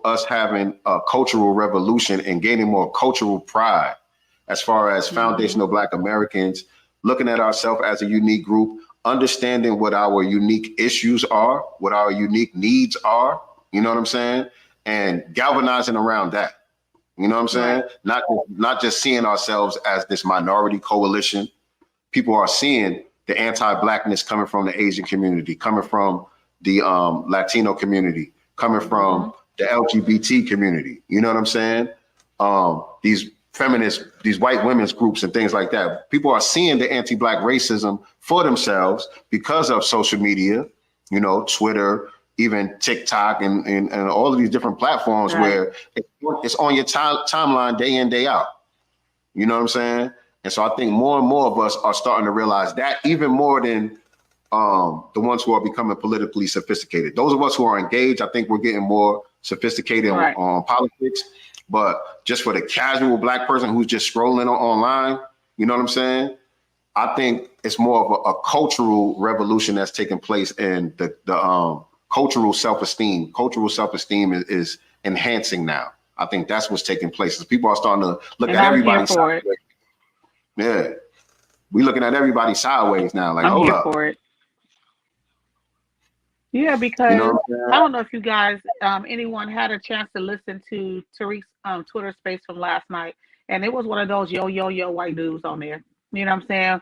us having a cultural revolution and gaining more cultural pride as far as foundational Black Americans, looking at ourselves as a unique group, understanding what our unique issues are, what our unique needs are, you know what I'm saying? And galvanizing around that. You know what I'm saying? Right. Not just seeing ourselves as this minority coalition. People are seeing the anti-Blackness coming from the Asian community, coming from the Latino community, coming from the LGBT community. You know what I'm saying? These feminist, these white women's groups and things like that. People are seeing the anti-Black racism for themselves because of social media, Twitter, even TikTok and all of these different platforms where it's on your timeline day in, day out. You know what I'm saying? And so I think more and more of us are starting to realize that, even more than the ones who are becoming politically sophisticated. Those of us who are engaged, I think we're getting more sophisticated on politics. But just for the casual Black person who's just scrolling online, you know what I'm saying? I think it's more of a cultural revolution that's taking place, and the cultural self-esteem. Cultural self-esteem is enhancing now. I think that's what's taking place. People are starting to look at everybody sideways. Yeah, we looking at everybody sideways now. Like, I'm here for it. Yeah, because I don't know if you guys, anyone had a chance to listen to Tariq's Twitter space from last night, and it was one of those yo white dudes on there. You know what I'm saying?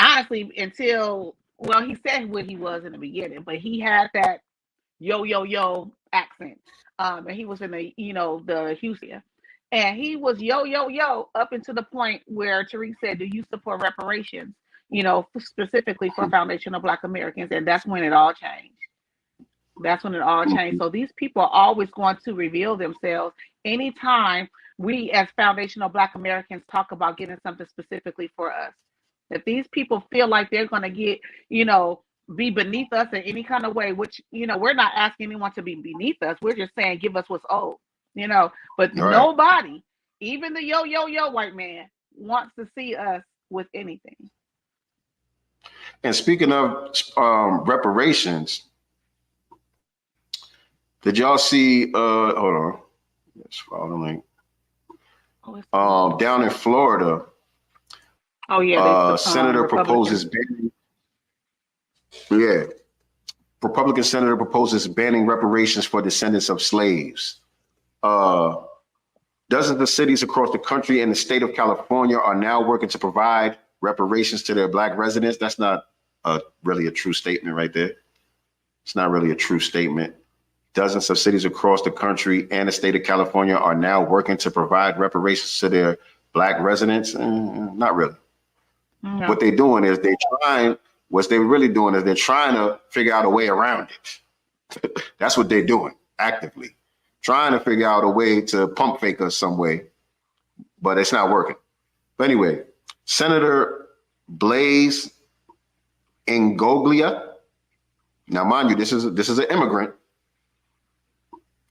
Honestly, until he said what he was in the beginning, but he had that yo accent, and he was in the Houston, and he was yo up until the point where Tariq said, "Do you support reparations?" Specifically for foundational Black Americans, and that's when it all changed. So these people are always going to reveal themselves anytime we as foundational Black Americans talk about getting something specifically for us. If these people feel like they're going to get, be beneath us in any kind of way, which, we're not asking anyone to be beneath us. We're just saying, give us what's owed, but nobody, even the yo white man, wants to see us with anything. And speaking of reparations, did y'all see, hold on, let's follow the link. Down in Florida, senator proposes banning, Republican senator proposes banning reparations for descendants of slaves. Dozens of cities across the country and the state of California are now working to provide reparations to their Black residents. That's not really a true statement right there. It's not really a true statement. Dozens of cities across the country and the state of California are now working to provide reparations to their Black residents. Not really. No. What they're doing is they're trying to figure out a way around it. That's what they're doing actively, trying to figure out a way to pump fake us some way, but it's not working. But anyway, Senator Blaise Ingoglia. Now, mind you, this is an immigrant.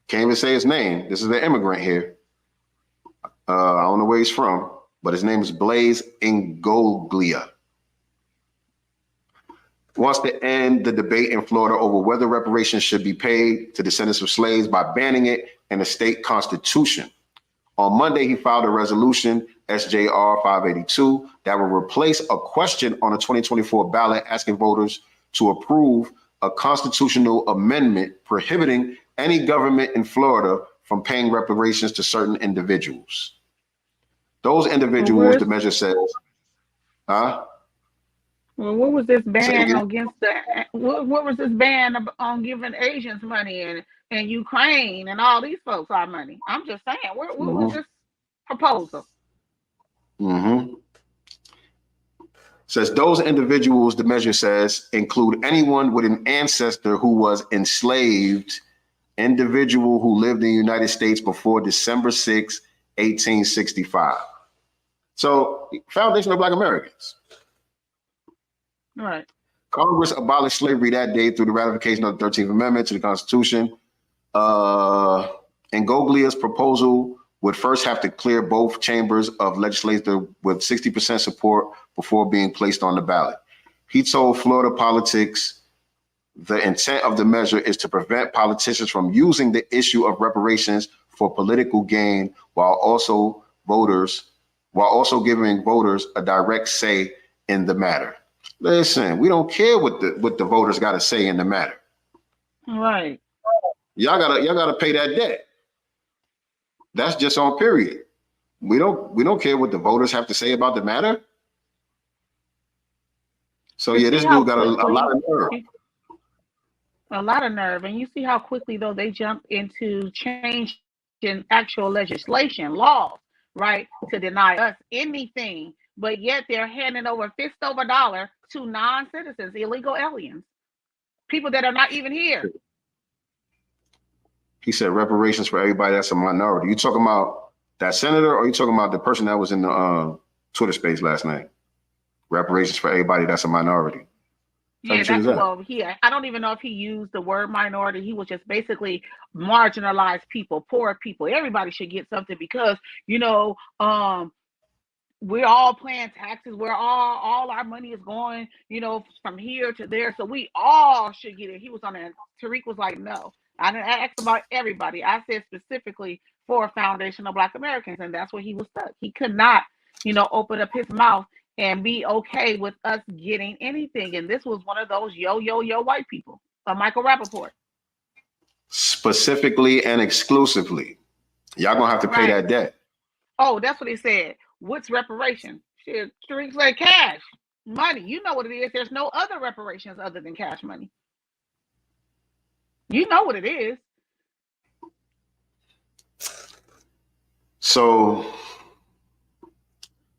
Can't even say his name. This is an immigrant here. I don't know where he's from, but his name is Blaise Ingoglia. Wants to end the debate in Florida over whether reparations should be paid to descendants of slaves by banning it in the state constitution. On Monday, he filed a resolution, SJR 582, that will replace a question on the 2024 ballot asking voters to approve a constitutional amendment prohibiting any government in Florida from paying reparations to certain individuals. Those individuals, the measure says, huh? Well, what was this ban against the? What was this ban on giving Asians money and Ukraine and all these folks our money? I'm just saying, what was this proposal? Says those individuals, the measure says, include anyone with an ancestor who was enslaved, individual who lived in the United States before December 6, 1865. So, Foundation of Black Americans. Right. Congress abolished slavery that day through the ratification of the 13th Amendment to the Constitution. Ngoglia's proposal would first have to clear both chambers of legislature with 60% support before being placed on the ballot. He told Florida Politics the intent of the measure is to prevent politicians from using the issue of reparations for political gain while also giving voters a direct say in the matter. Listen, we don't care what the voters got to say in the matter. Right. Y'all gotta pay that debt. That's just on period. We don't care what the voters have to say about the matter. So yeah, this dude got a lot of nerve. A lot of nerve. And you see how quickly though they jump into changing actual legislation, laws, right, to deny us anything. But yet they're handing over fist over dollar to non-citizens, illegal aliens, people that are not even here. He said reparations for everybody that's a minority. You talking about that senator, or you talking about the person that was in the Twitter space last night? Reparations for everybody that's a minority. Yeah, that's well, I don't even know if he used the word minority. He was just basically marginalized people, poor people. Everybody should get something because, we're all paying taxes. We're all our money is going, from here to there. So we all should get it. He was on that. Tariq was like, no. I didn't ask about everybody. I said specifically for Foundation of Black Americans, and that's where he was stuck. He could not, open up his mouth and be okay with us getting anything. And this was one of those yo white people, Michael Rappaport. Specifically and exclusively. Y'all gonna have to pay that debt. Oh, that's what he said. What's reparation? Shit, Tariq said cash, money. You know what it is. There's no other reparations other than cash money. You know what it is. So,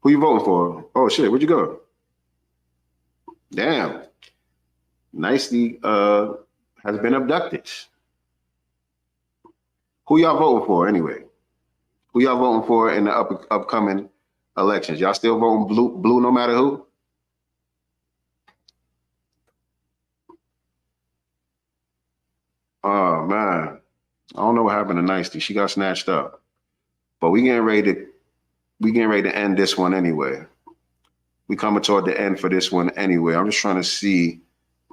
who you voting for? Oh shit, where'd you go? Damn. Nyctee has been abducted. Who y'all voting for anyway? Who y'all voting for in the upcoming elections? Y'all still voting blue no matter who? Oh man, I don't know what happened to Nyctee. She got snatched up, but we getting ready to end this one anyway. We coming toward the end for this one anyway. I'm just trying to see,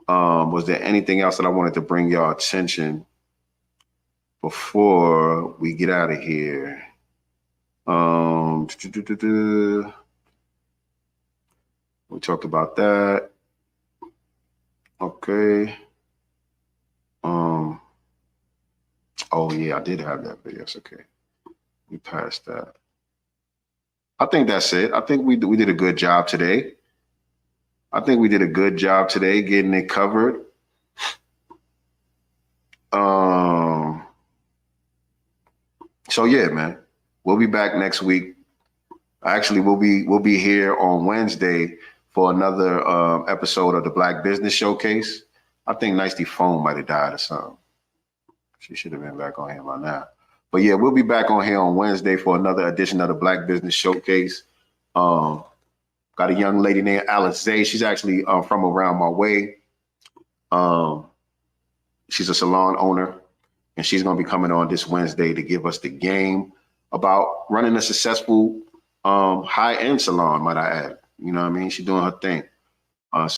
was there anything else that I wanted to bring y'all attention before we get out of here? We talked about that. Okay. Oh yeah, I did have that video. It's okay. We passed that. I think that's it. I think we did a good job today. Getting it covered. So yeah, man, we'll be back next week. Actually, we'll be here on Wednesday for another episode of the Black Business Showcase. I think Nyctee's phone might have died or something. She should have been back on here by now. But yeah, we'll be back on here on Wednesday for another edition of the Black Business Showcase. Got a young lady named Alice. She's actually from around my way. She's a salon owner, and she's going to be coming on this Wednesday to give us the game about running a successful high-end salon, might I add. You know what I mean? She's doing her thing.